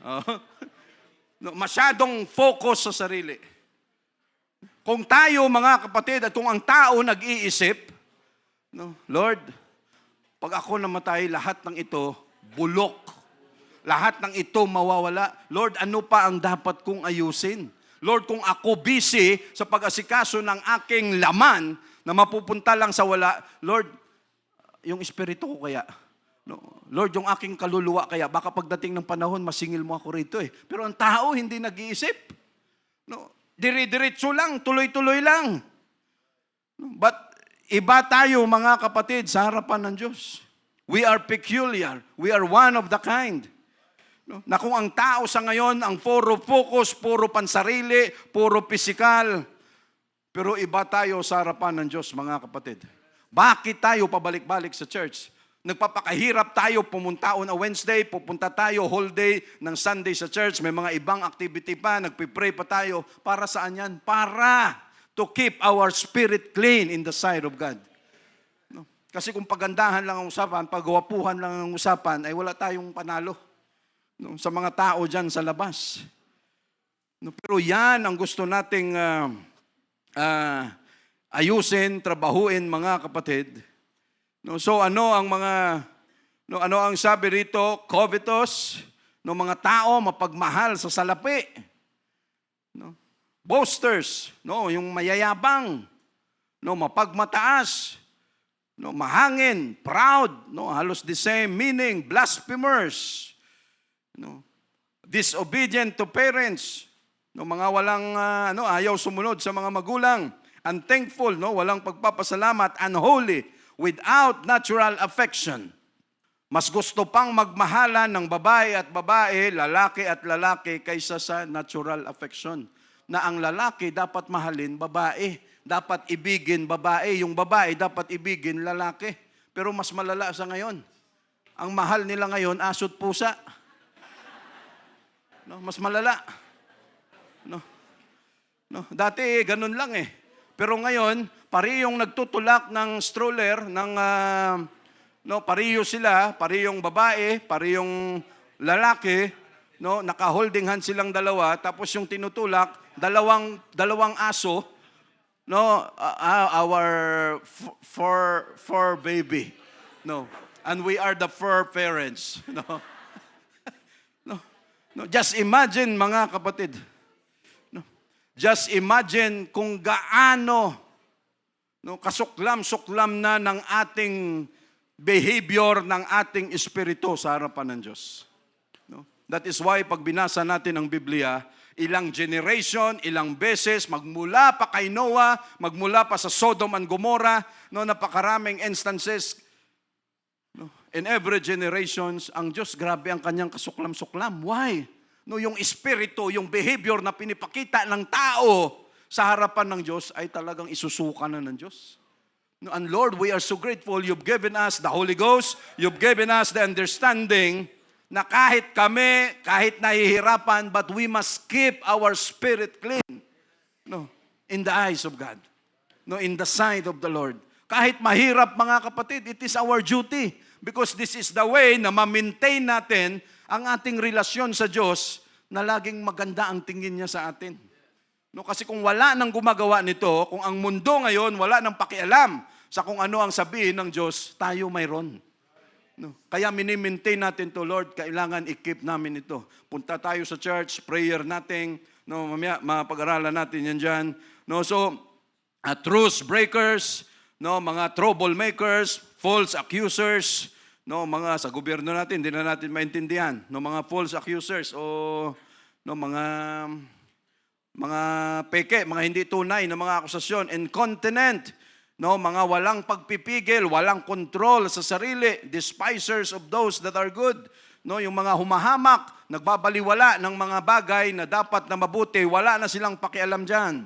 No, masyadong focus sa sarili. Kung tayo, mga kapatid, at kung ang tao nag-iisip, no, Lord, pag ako namatay, lahat ng ito, bulok. Lahat ng ito mawawala. Lord, ano pa ang dapat kong ayusin? Lord, kung ako busy sa pag-asikaso ng aking laman na mapupunta lang sa wala, Lord, yung espiritu ko kaya, no? Lord, yung aking kaluluwa kaya, baka pagdating ng panahon, masingil mo ako rito Pero ang tao, hindi nag-iisip. No? Dire-diretso lang, tuloy-tuloy lang. But iba tayo, mga kapatid, sa harapan ng Diyos. We are peculiar. We are one of the kind. No? Na kung ang tao sa ngayon, ang puro focus, puro pansarili, puro physical. Pero iba tayo sa harapan ng Diyos, mga kapatid. Bakit tayo pabalik-balik sa church? Nagpapakahirap tayo pumunta on a Wednesday, pupunta tayo whole day ng Sunday sa church, may mga ibang activity pa, nagpipray pa tayo. Para saan yan? Para to keep our spirit clean in the sight of God. No? Kasi kung pagandahan lang ang usapan, pagwapuhan lang ang usapan, ay wala tayong panalo no? Sa mga tao dyan sa labas. No? Pero yan ang gusto nating ayusin, trabahuin, mga kapatid. No, so ano ang mga No, ano ang sabi rito? Covetous, no, mga tao mapagmahal sa salapi. No? Boasters, no, yung mayayabang, no, mapagmataas, no, mahangin, proud, no, halos the same meaning, blasphemers, no, disobedient to parents, no, mga walang ayaw sumunod sa mga magulang, unthankful, no, walang pagpapasalamat, unholy, without natural affection. Mas gusto pang magmahalan ng babae at babae, lalaki at lalaki kaysa sa natural affection. Na ang lalaki dapat mahalin babae, dapat ibigin babae, yung babae dapat ibigin lalaki. Pero mas malala sa ngayon. Ang mahal nila ngayon, aso't pusa. No, mas malala. No. No, dati ganun lang eh. Pero ngayon, parehong nagtutulak ng stroller, ng no, pareho sila, parehong babae, parehong lalaki, no, naka-holding hand silang dalawa, tapos yung tinutulak, dalawang aso, no, our fur baby, no, and we are the fur parents, no, no, just imagine mga kapatid, no, just imagine kung gaano, no, kasuklam-suklam na ng ating behavior ng ating espiritu sa harapan ng Diyos. No? That is why pag binasa natin ang Biblia, ilang generation, ilang beses, magmula pa kay Noah, magmula pa sa Sodom and Gomorrah, no, napakaraming instances. No? In every generations, ang Diyos, grabe ang kanyang kasuklam-suklam. Why? No, yung espiritu, yung behavior na pinipakita ng tao sa harapan ng Diyos ay talagang isusuka na ng Diyos. No, and Lord, we are so grateful. You've given us the Holy Ghost. You've given us the understanding na kahit kami, kahit nahihirapan, but we must keep our spirit clean. No, in the eyes of God. No, in the sight of the Lord. Kahit mahirap mga kapatid, it is our duty. Because this is the way na ma-maintain natin ang ating relasyon sa Diyos na laging maganda ang tingin niya sa atin. No, kasi kung wala nang gumagawa nito, kung ang mundo ngayon wala nang pakialam sa kung ano ang sabihin ng Diyos, tayo mayroon. No, kaya mini-maintain natin to, Lord, kailangan i-keep namin ito. Punta tayo sa church, prayer natin, no, mamaya mapag-aralan natin yan dyan. No, so, truce breakers, no, mga troublemakers, false accusers, no, mga sa gobyerno natin, hindi na natin maintindihan, no, mga false accusers o no, mga peke, mga hindi tunay na mga akusasyon, incontinent, no, mga walang pagpipigil, walang control sa sarili, despisers of those that are good, no, yung mga humahamak, nagbabaliwala ng mga bagay na dapat na mabuti, wala na silang pakialam diyan.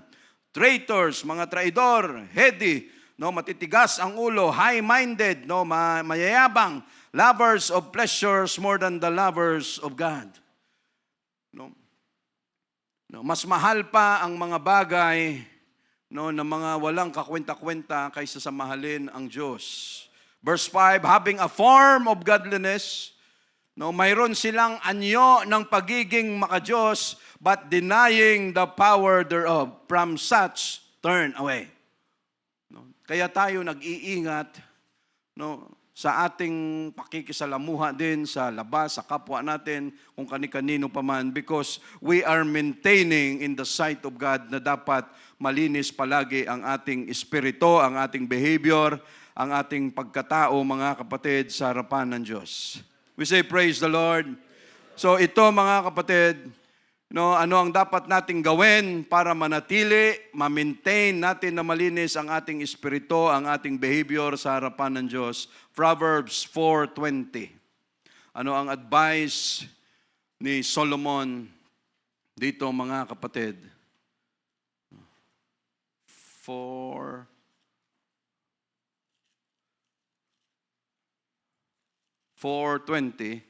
Traitors, mga traidor, heady, no, matitigas ang ulo, high-minded, no, mayayabang, lovers of pleasures more than the lovers of God. No. No, mas mahal pa ang mga bagay, no, na mga walang kakwenta-kwenta kaysa sa mahalin ang Diyos. Verse 5, having a form of godliness, no, mayroon silang anyo ng pagiging makadiyos, but denying the power thereof. From such, turn away. No, kaya tayo nag-iingat, no, sa ating pakikisalamuha din sa labas, sa kapwa natin, kung kani-kanino pa man, because we are maintaining in the sight of God na dapat malinis palagi ang ating espiritu, ang ating behavior, ang ating pagkatao, mga kapatid, sa harapan ng Diyos. We say, praise the Lord. So ito, mga kapatid, no, ano ang dapat nating gawin para manatili, ma-maintain natin na malinis ang ating espiritu, ang ating behavior sa harapan ng Diyos. Proverbs 4:20. Ano ang advice ni Solomon dito, mga kapatid? 4:20.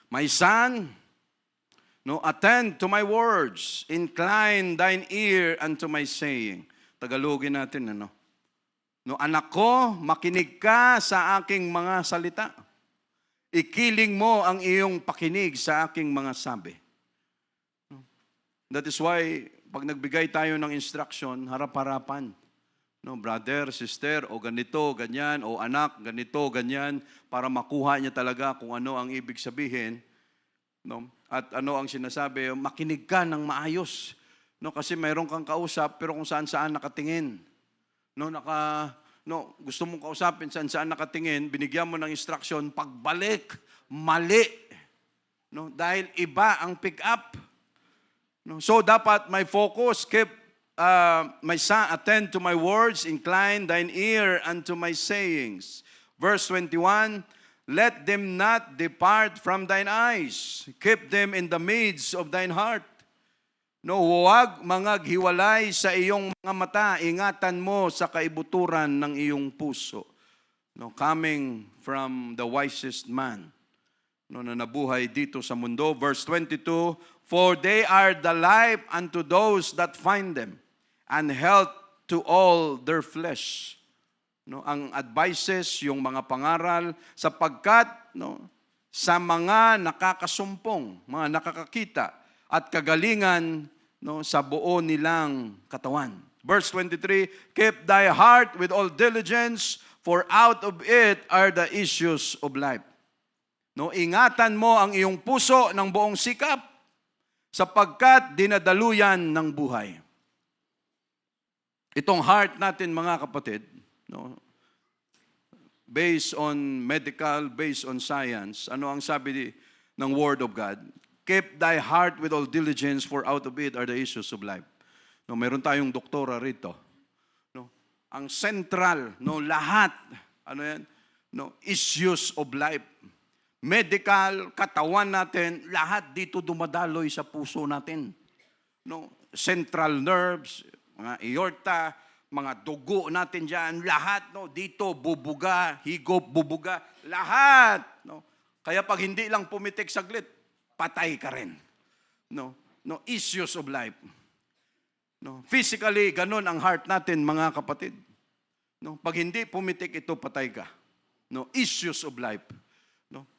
My son, no, attend to my words, incline thine ear unto my saying. Tagalogin natin, ano? No, anak ko, makinig ka sa aking mga salita. Ikiling mo ang iyong pakinig sa aking mga sabi. That is why, pag nagbigay tayo ng instruction, harap-harapan. No, brother, sister, o ganito, ganyan, o anak, ganito, ganyan, para makuha niya talaga kung ano ang ibig sabihin. No? At ano ang sinasabi, makinig ka ng maayos. No, kasi mayroon kang kausap, pero kung saan-saan nakatingin. No, gusto mong kausapin, saan-saan nakatingin, binigyan mo ng instruction, pagbalik, mali. No, dahil iba ang pick up. No, so dapat my focus, keep my son, attend to my words, incline thine ear unto my sayings. Verse 21, let them not depart from thine eyes. Keep them in the midst of thine heart. No, huwag mangaghiwalay sa iyong mga mata. Ingatan mo sa kaibuturan ng iyong puso. No, coming from the wisest man, no, na nabuhay dito sa mundo. Verse 22, for they are the life unto those that find them, and health to all their flesh. No, ang advices, yung mga pangaral, sapagkat sa mga nakakasumpong, mga nakakakita, at kagalingan sa buo nilang katawan. Verse 23, keep thy heart with all diligence, for out of it are the issues of life. No, ingatan mo ang iyong puso ng buong sikap, sapagkat dinadaluyan ng buhay. Itong heart natin, mga kapatid, based on medical, based on science, ano ang sabi ng Word of God? Keep thy heart with all diligence, for out of it are the issues of life. No, meron tayong doktora rito. No, ang central, lahat, issues of life. Medical, katawan natin, lahat dito dumadaloy sa puso natin. No, central nerves, mga aorta, mga dugo natin dyan, lahat, dito, bubuga, higop, bubuga, lahat. Kaya pag hindi lang pumitik saglit, patay ka rin. Issues of life. Physically, ganun ang heart natin, mga kapatid. Pag hindi pumitik ito, patay ka. Issues of life.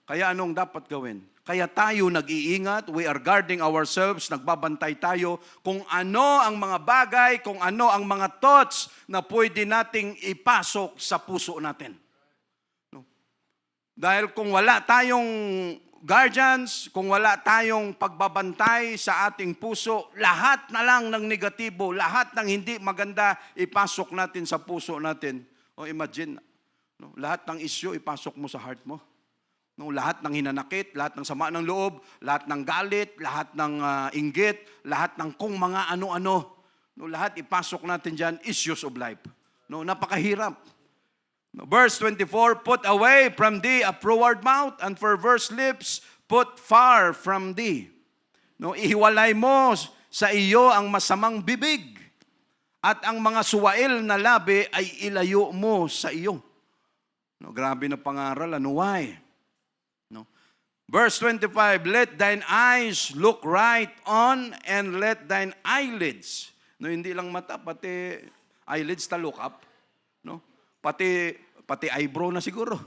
Kaya anong dapat gawin? Kaya tayo nag-iingat, we are guarding ourselves, nagbabantay tayo kung ano ang mga bagay, kung ano ang mga thoughts na pwede nating ipasok sa puso natin. Dahil kung wala tayong guardians, kung wala tayong pagbabantay sa ating puso, lahat na lang ng negatibo, lahat ng hindi maganda ipasok natin sa puso natin. O imagine, lahat ng issue ipasok mo sa heart mo. Lahat ng hinanakit, lahat ng sama ng loob, lahat ng galit, lahat ng inggit, lahat ng kung mga ano-ano. Lahat ipasok natin dyan, issues of life. Napakahirap. Verse 24, put away from thee a froward mouth, and perverse lips put far from thee. Ihiwalay mo sa iyo ang masamang bibig, at ang mga suwail na labi ay ilayo mo sa iyo. Grabe na pangaral, why? Verse 25, let thine eyes look right on, and let thine eyelids, hindi lang mata, pati eyelids ta look up, pati eyebrow na siguro.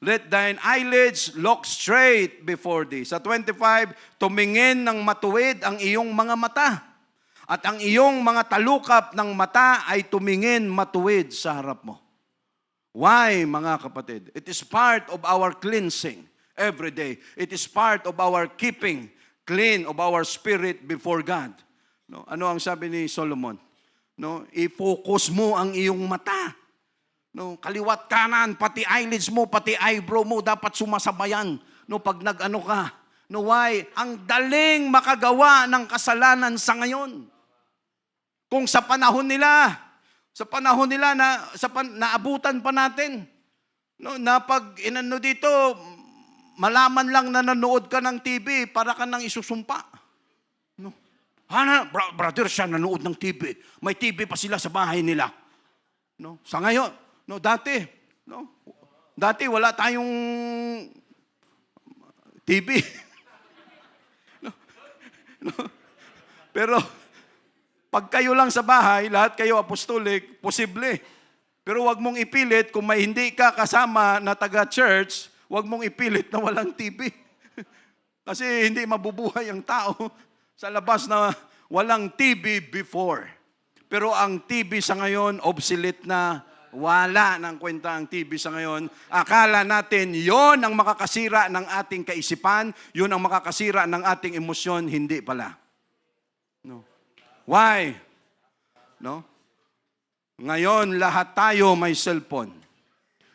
Let thine eyelids look straight before thee. Sa 25, tumingin ng matuwid ang iyong mga mata, at ang iyong mga talukap ng mata ay tumingin matuwid sa harap mo. Why, mga kapatid? It is part of our cleansing. Every day. It is part of our keeping clean of our spirit before God. Ano ang sabi ni Solomon? I-focus mo ang iyong mata. Kaliwat kanan, pati eyelids mo, pati eyebrow mo, dapat sumasabayan. Pag nag-ano ka. Why? Ang daling makagawa ng kasalanan sa ngayon. Kung sa panahon nila na naabutan pa natin, na pag inano dito, malaman lang na nanood ka ng TV, para ka nang isusumpa. Brother, siya nanood ng TV. May TV pa sila sa bahay nila. Sa ngayon, dati wala tayong TV. Pero, pag kayo lang sa bahay, lahat kayo apostolic, posible. Pero wag mong ipilit, kung may hindi ka kasama na taga-church, wag mong ipilit na walang TV. Kasi hindi mabubuhay ang tao sa labas na walang TV before. Pero ang TV sa ngayon, obsolete na. Wala ng kwenta ang TV sa ngayon. Akala natin, yon ang makakasira ng ating kaisipan, yon ang makakasira ng ating emosyon. Hindi pala. No. Why? No? Ngayon, lahat tayo may cellphone.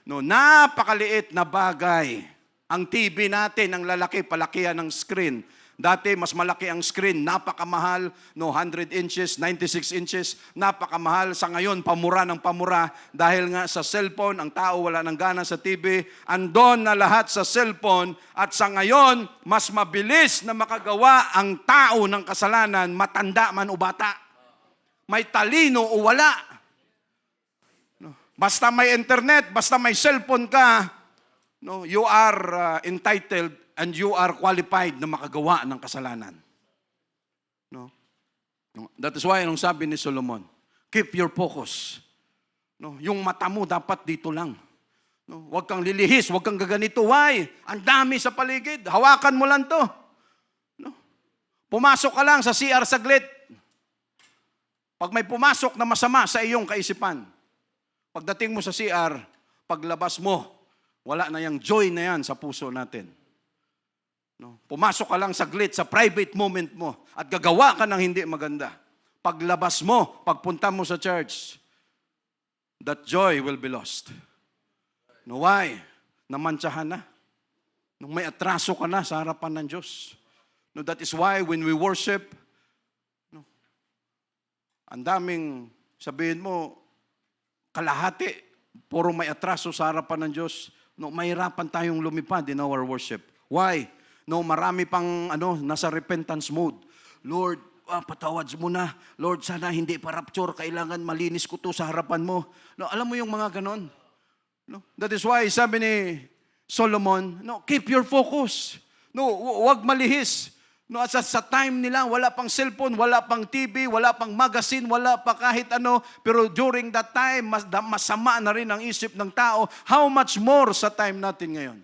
No, napakaliit na bagay. Ang TV natin, ang lalaki, palakihan ng screen. Dati, mas malaki ang screen, napakamahal, no, 100 inches, 96 inches, napakamahal. Sa ngayon, pamura ng pamura. Dahil nga sa cellphone, ang tao wala nang gana sa TV. Andon na lahat sa cellphone. At sa ngayon, mas mabilis na makagawa ang tao ng kasalanan, matanda man o bata. May talino o wala. Basta may internet, basta may cellphone ka, no, you are entitled and you are qualified na makagawa ng kasalanan. No? That is why, nung sabi ni Solomon, keep your focus. No? Yung mata mo dapat dito lang. No? Huwag kang lilihis, huwag kang gaganito. Why? Ang dami sa paligid. Hawakan mo lang to. No? Pumasok ka lang sa CR saglit. Pag may pumasok na masama sa iyong kaisipan, pagdating mo sa CR, paglabas mo, wala na yung joy na yan sa puso natin. No? Pumasok ka lang saglit sa private moment mo at gagawa ka ng hindi maganda. Paglabas mo, pagpunta mo sa church, that joy will be lost. No, why? Namantsahan na. Nung may atraso ka na sa harapan ng Diyos. No, that is why when we worship, no, ang daming, sabihin mo, kalahati, puro may atraso sa harapan ng Diyos. No, mahirapan tayong lumipad in our worship. Why? No, marami pang nasa repentance mode. Lord, patawad mo na. Lord, sana hindi pa rapture. Kailangan malinis ko to sa harapan mo. No, alam mo yung mga ganon. No, that is why sabi ni Solomon, no, keep your focus. No, huwag malihis. No, at sa time nila, wala pang cellphone, wala pang TV, wala pang magazine, wala pa kahit ano. Pero during that time, masama na rin ang isip ng tao. How much more sa time natin ngayon?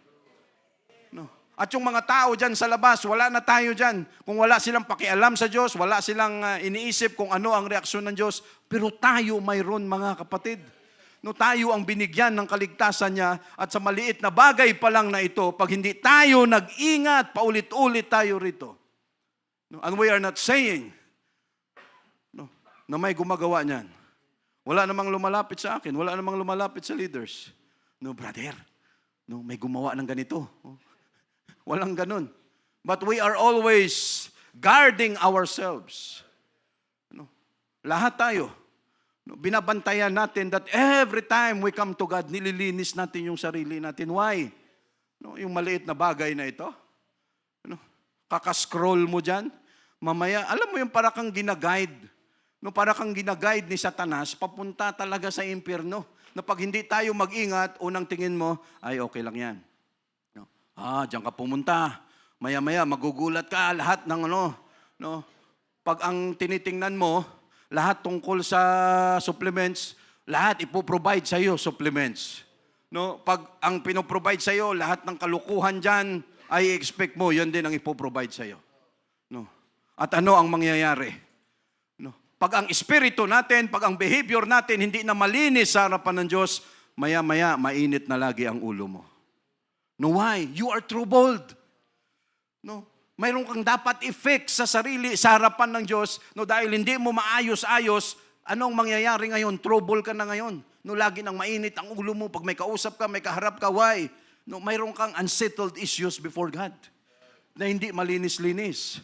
No. At yung mga tao dyan sa labas, wala na tayo dyan. Kung wala silang pakialam sa Diyos, wala silang iniisip kung ano ang reaksyon ng Diyos. Pero tayo mayroon, mga kapatid. No, tayo ang binigyan ng kaligtasan niya at sa maliit na bagay pa lang na ito, pag hindi tayo nag-ingat, paulit-ulit tayo rito. No, and we are not saying na may gumagawa niyan. Wala namang lumalapit sa akin, wala namang lumalapit sa leaders. No, brother, no, may gumawa ng ganito. Walang ganun. But we are always guarding ourselves. No? Lahat tayo. No? Binabantayan natin that every time we come to God, nililinis natin yung sarili natin. Why? No? Yung maliit na bagay na ito. No? Kakascroll mo dyan. Mamaya, alam mo yung para kang ginaguide. No? Para kang ginaguide ni Satanas, papunta talaga sa impyerno. Na pag hindi tayo mag-ingat, unang tingin mo, ay okay lang yan. Diyan ka pumunta. Maya-maya, magugulat ka. Lahat ng no? Pag ang tinitingnan mo, lahat tungkol sa supplements, lahat ipoprovide sa iyo supplements. No? Pag ang pinoprovide sa iyo, lahat ng kalukuhan dyan, ay expect mo, yun din ang ipoprovide sa iyo. No? At ano ang mangyayari? No? Pag ang espiritu natin, pag ang behavior natin, hindi na malinis sa harapan ng Diyos, maya-maya, mainit na lagi ang ulo mo. No, why? You are troubled. No? Mayroon kang dapat i-fix sa sarili, sa harapan ng Diyos. No, dahil hindi mo maayos-ayos, anong mangyayari ngayon? Trouble ka na ngayon. No, lagi nang mainit ang ulo mo. Pag may kausap ka, may kaharap ka, why? No, mayroon kang unsettled issues before God na hindi malinis-linis.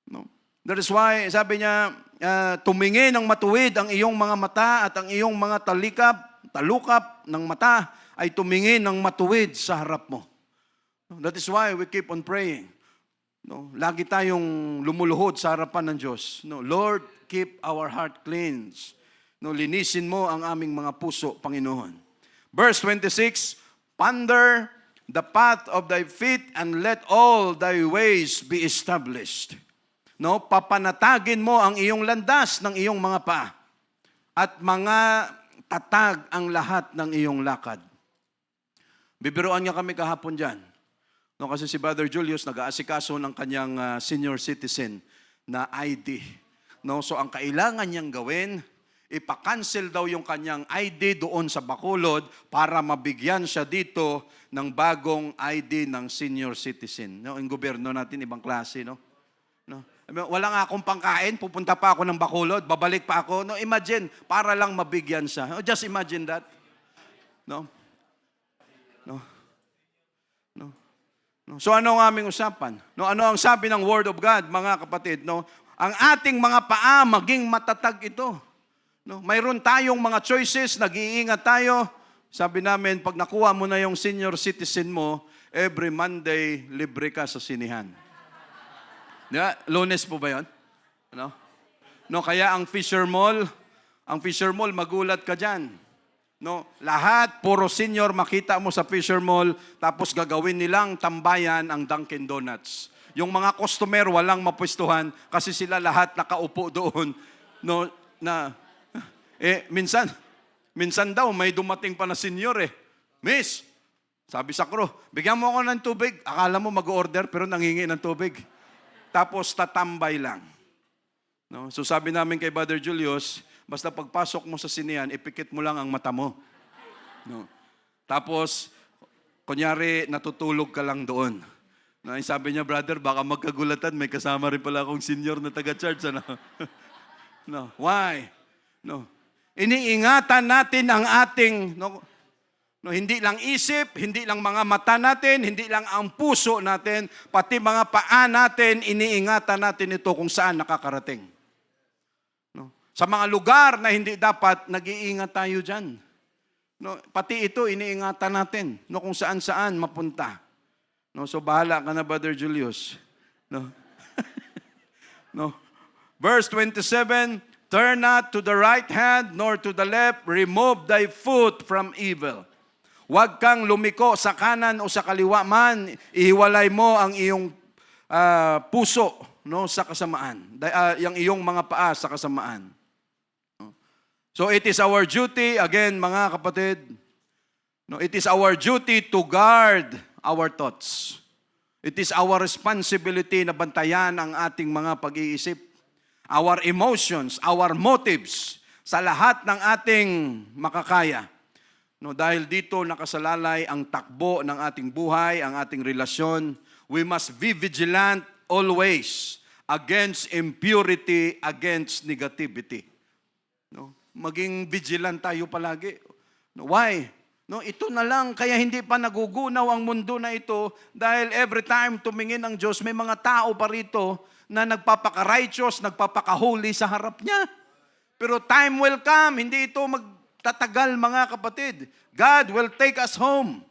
No? That is why, sabi niya, tumingin ng matuwid ang iyong mga mata at ang iyong mga talukap ng mata ay tumingin ng matuwid sa harap mo. That is why we keep on praying. No, lagi tayong lumuluhod sa harapan ng Diyos. No, Lord, keep our heart cleansed. No, linisin mo ang aming mga puso, Panginoon. Verse 26, ponder the path of thy feet and let all thy ways be established. No, papanatagin mo ang iyong landas ng iyong mga paa at mga tatag ang lahat ng iyong lakad. Bibiruan nga kami kahapon dyan. No, kasi si Brother Julius nag-aasikaso ng kanyang senior citizen na ID. No? So ang kailangan niyang gawin, ipa-cancel daw yung kanyang ID doon sa Bacolod para mabigyan siya dito ng bagong ID ng senior citizen. No? Yung gobyerno natin, ibang klase, no? No? Wala nga akong pangkain, pupunta pa ako ng Bacolod, babalik pa ako. No, imagine, para lang mabigyan siya. Oh, just imagine that. No? No? No? No? So ano ang aming usapan? No, ano ang sabi ng Word of God, mga kapatid? No? Ang ating mga paa, maging matatag ito. No? Mayroon tayong mga choices, nag-iingat tayo. Sabi namin, pag nakuha mo na yung senior citizen mo, every Monday, libre ka sa sinihan. Yeah, Lunes po ba yun? No? No, kaya ang Fisher Mall, magulat ka dyan. No, lahat, puro senior, makita mo sa Fisher Mall, tapos gagawin nilang tambayan ang Dunkin Donuts. Yung mga customer, walang mapwestuhan kasi sila lahat nakaupo doon. No, minsan daw, may dumating pa na senior Miss, sabi sa crew, bigyan mo ako ng tubig. Akala mo mag-order pero nangingi ng tubig. Tapos tatambay lang. No? So sabi namin kay Brother Julius, basta pagpasok mo sa sinihan, ipikit mo lang ang mata mo. No? Tapos, kunyari, natutulog ka lang doon. No? Sabi niya, brother, baka magkagulatan, may kasama rin pala akong senior na taga-church. Ano? No. Why? No. Iniingatan natin ang ating... No, hindi lang isip, hindi lang mga mata natin, hindi lang ang puso natin, pati mga paa natin, iniingatan natin ito kung saan nakakarating. No? Sa mga lugar na hindi dapat, nag-iingat tayo dyan. No? Pati ito, iniingatan natin no, kung saan-saan mapunta. No? So bahala ka na, Brother Julius. No? No? Verse 27, turn not to the right hand nor to the left, remove thy foot from evil. Huwag kang lumiko sa kanan o sa kaliwa man, ihiwalay mo ang iyong puso no, sa kasamaan. Yung iyong mga paa sa kasamaan. So it is our duty, again mga kapatid, no, it is our duty to guard our thoughts. It is our responsibility na bantayan ang ating mga pag-iisip, our emotions, our motives, sa lahat ng ating makakaya. No, dahil dito nakasalalay ang takbo ng ating buhay, ang ating relasyon. We must be vigilant always against impurity, against negativity. No, maging vigilant tayo palagi. No, why? No, ito na lang, kaya hindi pa nagugunaw ang mundo na ito dahil every time tumingin ang Diyos, may mga tao pa rito na nagpapaka-righteous, nagpapaka-holy sa harap niya. Pero time will come, hindi ito tatagal mga kapatid. God will take us home.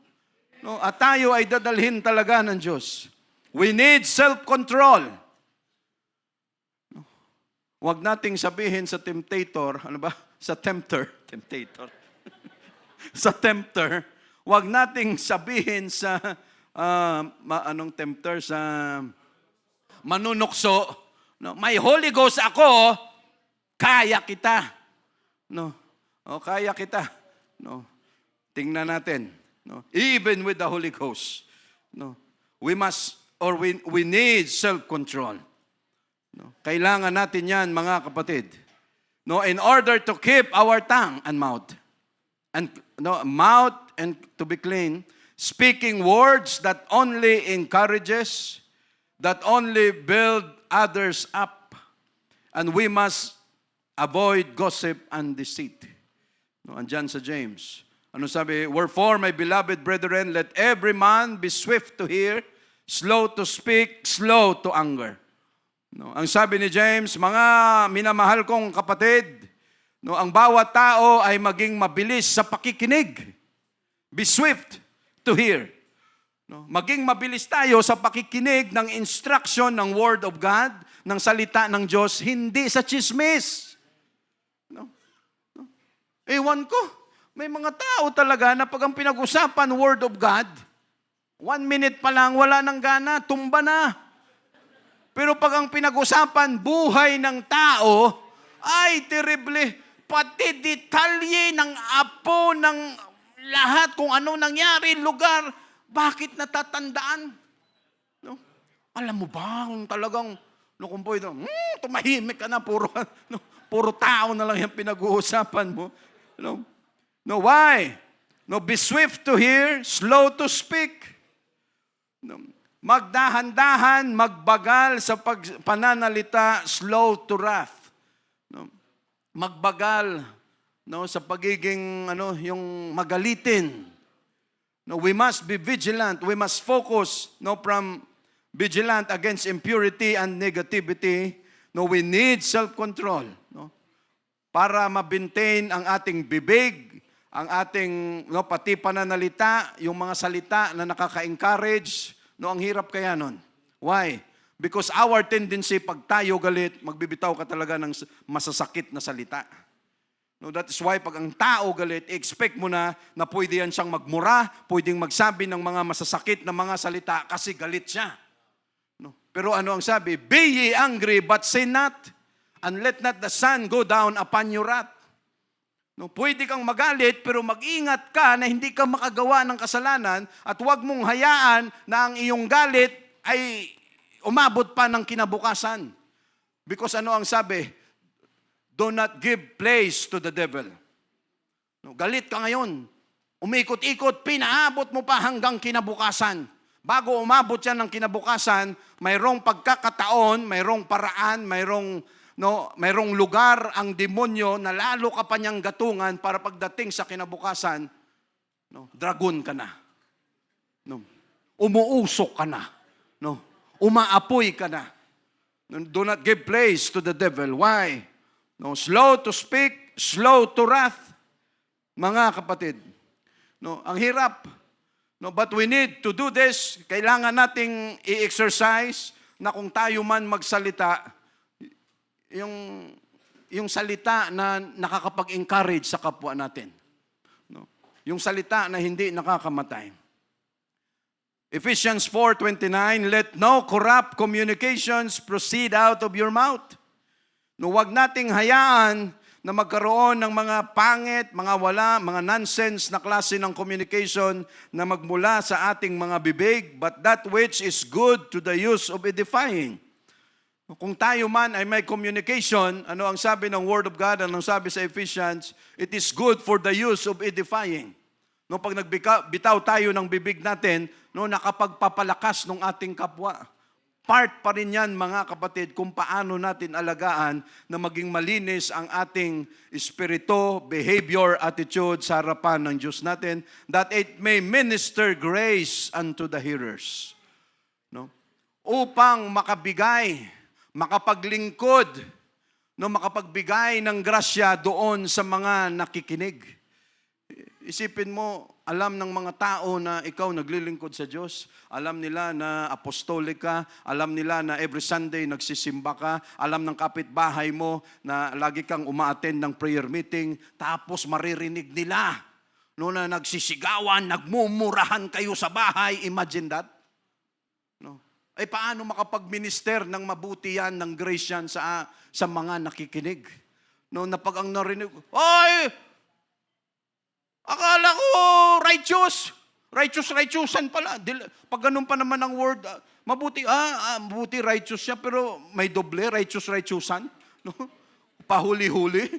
No, at tayo ay dadalhin talaga ng Diyos. We need self-control. No, huwag nating sabihin sa temptator, ano ba? Sa tempter. Sa tempter. Huwag nating sabihin sa, anong tempter? Sa manunukso. No, may Holy Ghost ako, kaya kita. No. O, kaya kita. No. Tingnan natin. No. Even with the Holy Ghost. No. We need self-control. No. Kailangan natin yan, mga kapatid. No, in order to keep our tongue and mouth. And mouth and to be clean, speaking words that only encourages, that only build others up. And we must avoid gossip and deceit. No, andyan sa James. Ano sabi? Wherefore, my beloved brethren, let every man be swift to hear, slow to speak, slow to anger. No, ang sabi ni James, mga minamahal kong kapatid, no, ang bawat tao ay maging mabilis sa pakikinig. Be swift to hear. No, maging mabilis tayo sa pakikinig ng instruction ng Word of God, ng salita ng Diyos, hindi sa chismis. Ewan ko, may mga tao talaga na pag ang pinag-usapan Word of God, 1 minute pa lang, wala nang gana, tumba na. Pero pag ang pinag-usapan buhay ng tao, ay terrible. Pati detalye ng apo, ng lahat, kung ano nangyari, lugar, bakit natatandaan? No? Alam mo ba kung talagang No, kung pwede, tumahimik ka na, puro tao na lang yung pinag-uusapan mo. No, why? No, be swift to hear, slow to speak. No, magdahan-dahan, magbagal sa pananalita, slow to wrath. No, magbagal sa pagiging yung magalitin. No, we must be vigilant. We must focus from vigilant against impurity and negativity. No, we need self-control. No, para mabintain ang ating bibig, ang ating pati pananalita, yung mga salita na nakaka-encourage. No, ang hirap kaya nun. Why? Because our tendency, pag tayo galit, magbibitaw ka talaga ng masasakit na salita. No, that is why pag ang tao galit, expect mo na pwede yan siyang magmura, pwedeng magsabi ng mga masasakit na mga salita kasi galit siya. No, pero ano ang sabi? Be ye angry but sin not, and let not the sun go down upon your wrath. No, pwede kang magalit pero mag-ingat ka na hindi ka makagawa ng kasalanan at huwag mong hayaan na ang iyong galit ay umabot pa ng kinabukasan. Because ano ang sabi? Do not give place to the devil. No, galit ka ngayon. Umikot-ikot, pinaabot mo pa hanggang kinabukasan. Bago umabot yan ng kinabukasan, mayroong pagkakataon, mayroong paraan, mayroong lugar ang demonyo na lalo ka pa niyang gatungan para pagdating sa kinabukasan, dragon ka na. Umuusok ka na. Umaapoy ka na. Do not give place to the devil. Why? No, slow to speak, slow to wrath. Mga kapatid, ang hirap. But we need to do this. Kailangan nating i-exercise na kung tayo man magsalita, yung salita na nakakapag-encourage sa kapwa natin. Yung salita na hindi nakakamatay. Ephesians 4:29, let no corrupt communications proceed out of your mouth. Huwag nating hayaan na magkaroon ng mga pangit, mga wala, mga nonsense na klase ng communication na magmula sa ating mga bibig, but that which is good to the use of edifying. Kung tayo man ay may communication, ano ang sabi ng Word of God, ano ang sabi sa Ephesians, it is good for the use of edifying. Pag nagbitaw tayo ng bibig natin, nakapagpapalakas ng ating kapwa. Part pa rin yan, mga kapatid, kung paano natin alagaan na maging malinis ang ating espiritu, behavior, attitude sa harapan ng Diyos natin, that it may minister grace unto the hearers. Upang makabigay, makapaglingkod, makapagbigay ng grasya doon sa mga nakikinig. Isipin mo, alam ng mga tao na ikaw naglilingkod sa Diyos. Alam nila na apostolik ka. Alam nila na every Sunday nagsisimba ka. Alam ng kapitbahay mo na lagi kang uma-attend ng prayer meeting. Tapos maririnig nila na nagsisigawan, nagmumurahan kayo sa bahay. Imagine that. Ay paano makapag-minister ng mabuti yan, ng grace yan sa mga nakikinig? Na pag ang narinig, ay! Akala ko righteousan pala. Pag ganun pa naman ang word, mabuti righteous siya, pero may doble, righteousan. Pahuli-huli.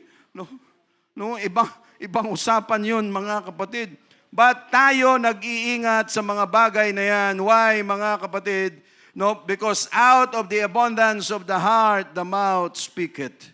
Ibang usapan yun, mga kapatid. But tayo nag-iingat sa mga bagay na yan. Why, mga kapatid? Because out of the abundance of the heart, the mouth speaketh.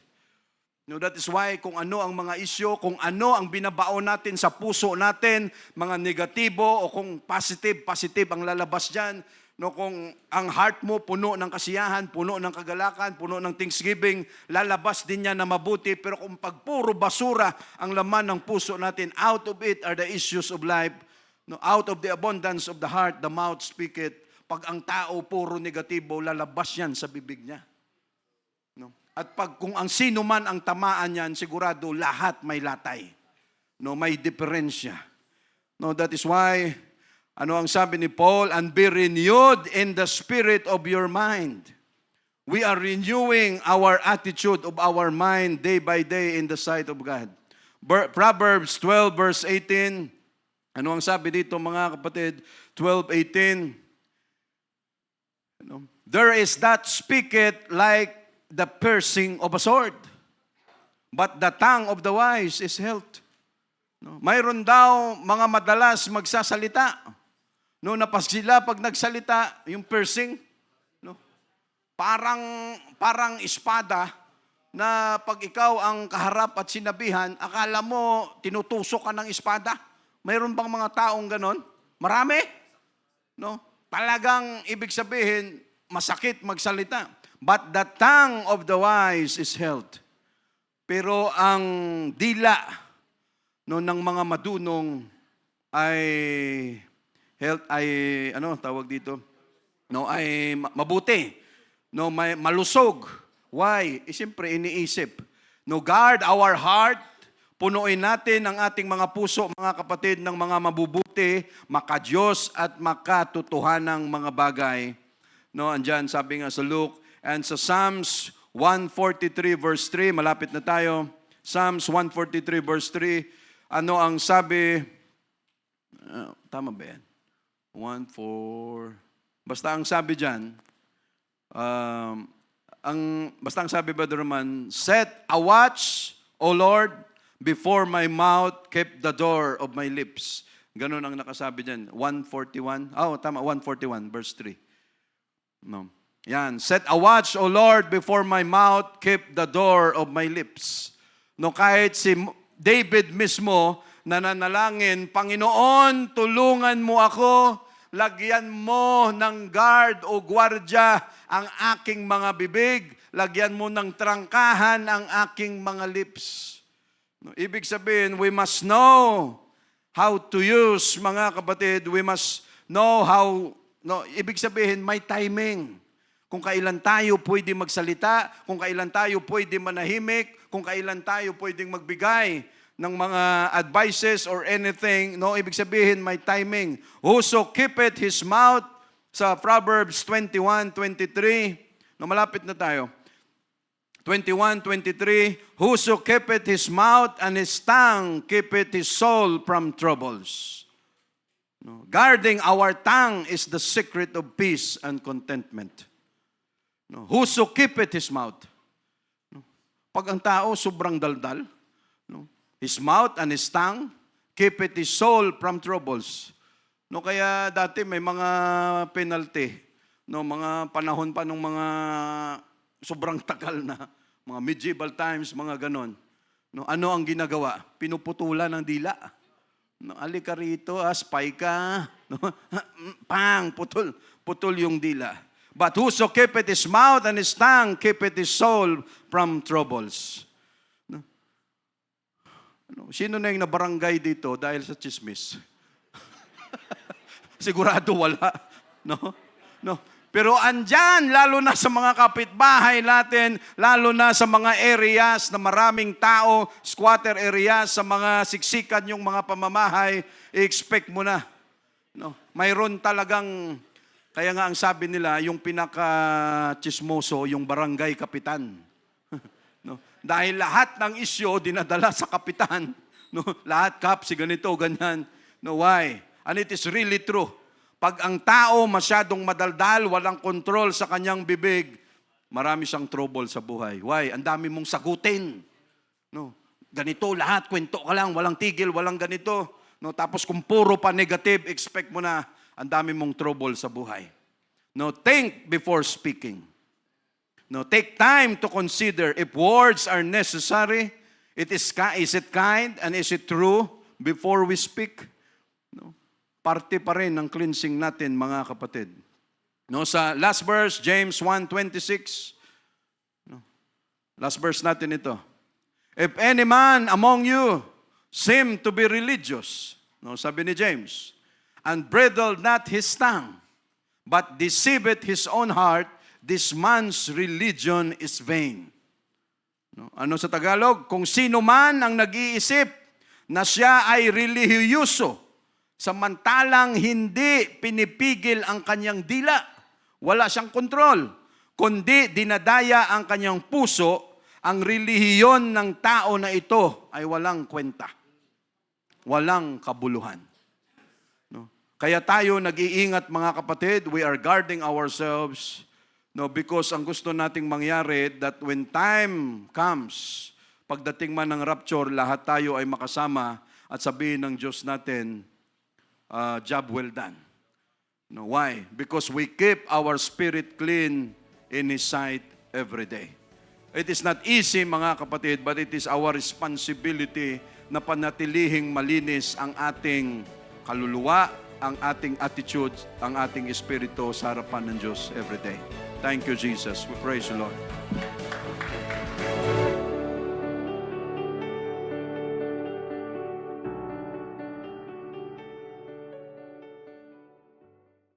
That is why kung ano ang mga isyo, kung ano ang binabaon natin sa puso natin, mga negatibo o kung positive ang lalabas dyan. Kung ang heart mo puno ng kasiyahan, puno ng kagalakan, puno ng thanksgiving, lalabas din yan na mabuti. Pero kung pagpuro basura ang laman ng puso natin, out of it are the issues of life. Out of the abundance of the heart, the mouth speaketh. Pag ang tao puro negatibo, lalabas yan sa bibig niya. At kung ang sino man ang tamaan yan, sigurado lahat may latay. May diferensya. That is why, ano ang sabi ni Paul? And be renewed in the spirit of your mind. We are renewing our attitude of our mind day by day in the sight of God. Proverbs 12 verse 18. Ano ang sabi dito, mga kapatid? 12:18. There is that speaketh like the piercing of a sword, but the tongue of the wise is health. No? Mayroon daw mga madalas magsasalita. No, sila pag nagsalita, yung piercing, no? Parang espada na pag ikaw ang kaharap at sinabihan, akala mo tinutusok ka ng espada. Mayroon bang mga taong ganon? Marami. No? Talagang ibig sabihin, masakit magsalita. But the tongue of the wise is health. Pero ang dila ng mga madunong ay health ay tawag dito? No, ay mabuti. No, may malusog. Why? Siyempre iniisip. No, guard our heart. Punuin natin ang ating mga puso, mga kapatid, ng mga mabubuti, makadiyos at makatotohanang mga bagay. No, andyan sabi nga sa Luke and sa Psalms 143 verse 3, malapit na tayo. Psalms 143 verse 3. Ano ang sabi? Tama ba yan? 1:4. Basta ang sabi dyan, basta ang sabi, Brother Roman, set a watch, O Lord, before my mouth, keep the door of my lips. Ganun ang nakasabi dyan. 141. Tama, 141, verse 3. No. Yan. Set a watch, O Lord, before my mouth, keep the door of my lips. No, kahit si David mismo, nananalangin, Panginoon, tulungan mo ako, lagyan mo ng guard o gwardya ang aking mga bibig, lagyan mo ng trangkahan ang aking mga lips. No, ibig sabihin, we must know how to use, mga kapatid, we must know how, ibig sabihin, may timing. Kung kailan tayo pwede magsalita, kung kailan tayo pwede manahimik, kung kailan tayo pwedeng magbigay ng mga advices or anything, ibig sabihin may timing. Whoso keepeth his mouth, sa Proverbs 21:23, malapit na tayo. 21:23, whoso keepeth his mouth and his tongue keepeth his soul from troubles. Guarding our tongue is the secret of peace and contentment. Whoso keepeth his mouth. Pag ang tao sobrang daldal, his mouth and his tongue keepeth his soul from troubles. Kaya dati may mga penalty, mga panahon pa ng mga sobrang tagal na, mga medieval times, mga ganon. Ano ang ginagawa? Pinuputulan ng dila. Alika rito, spy ka. Pang, putol yung dila. But whoso keepeth his mouth and his tongue keepeth his soul from troubles. Sino na yung nabarangay dito dahil sa chismis? Sigurado wala. No. Pero andyan, lalo na sa mga kapitbahay natin, lalo na sa mga areas na maraming tao, squatter areas, sa mga siksikan yung mga pamamahay, i-expect mo na. Mayroon talagang, kaya nga ang sabi nila, yung pinaka-chismoso, yung barangay kapitan. Dahil lahat ng isyo dinadala sa kapitan. Lahat si ganito, ganyan. Why? And it is really true. Pag ang tao masyadong madaldal, walang kontrol sa kanyang bibig, marami siyang trouble sa buhay. Why? Ang dami mong sagutin. Ganito lahat, kwento ka lang, walang tigil, walang ganito. Tapos kung puro pa negative, expect mo na ang dami mong trouble sa buhay. Think before speaking. Take time to consider if words are necessary. Is it kind and is it true before we speak? Parte pa rin ng cleansing natin, mga kapatid. Sa last verse, James 1:26. Last verse natin ito. If any man among you seem to be religious, sabi ni James, and bridle not his tongue, but deceiveth his own heart, this man's religion is vain. Ano sa Tagalog? Kung sino man ang nag-iisip na siya ay relihiyoso, samantalang hindi pinipigil ang kanyang dila, wala siyang kontrol, kundi dinadaya ang kanyang puso, ang relihiyon ng tao na ito ay walang kwenta, walang kabuluhan. Kaya tayo nag-iingat, mga kapatid, we are guarding ourselves. No, because ang gusto nating mangyari that when time comes, pagdating man ng rapture, lahat tayo ay makasama at sabihin ng Diyos natin, job well done. No, why? Because we keep our spirit clean in His sight every day. It is not easy, mga kapatid, but it is our responsibility na panatilihing malinis ang ating kaluluwa, ang ating attitude, ang ating espiritu sa harapan ng Diyos every day. Thank you, Jesus. We praise you, Lord.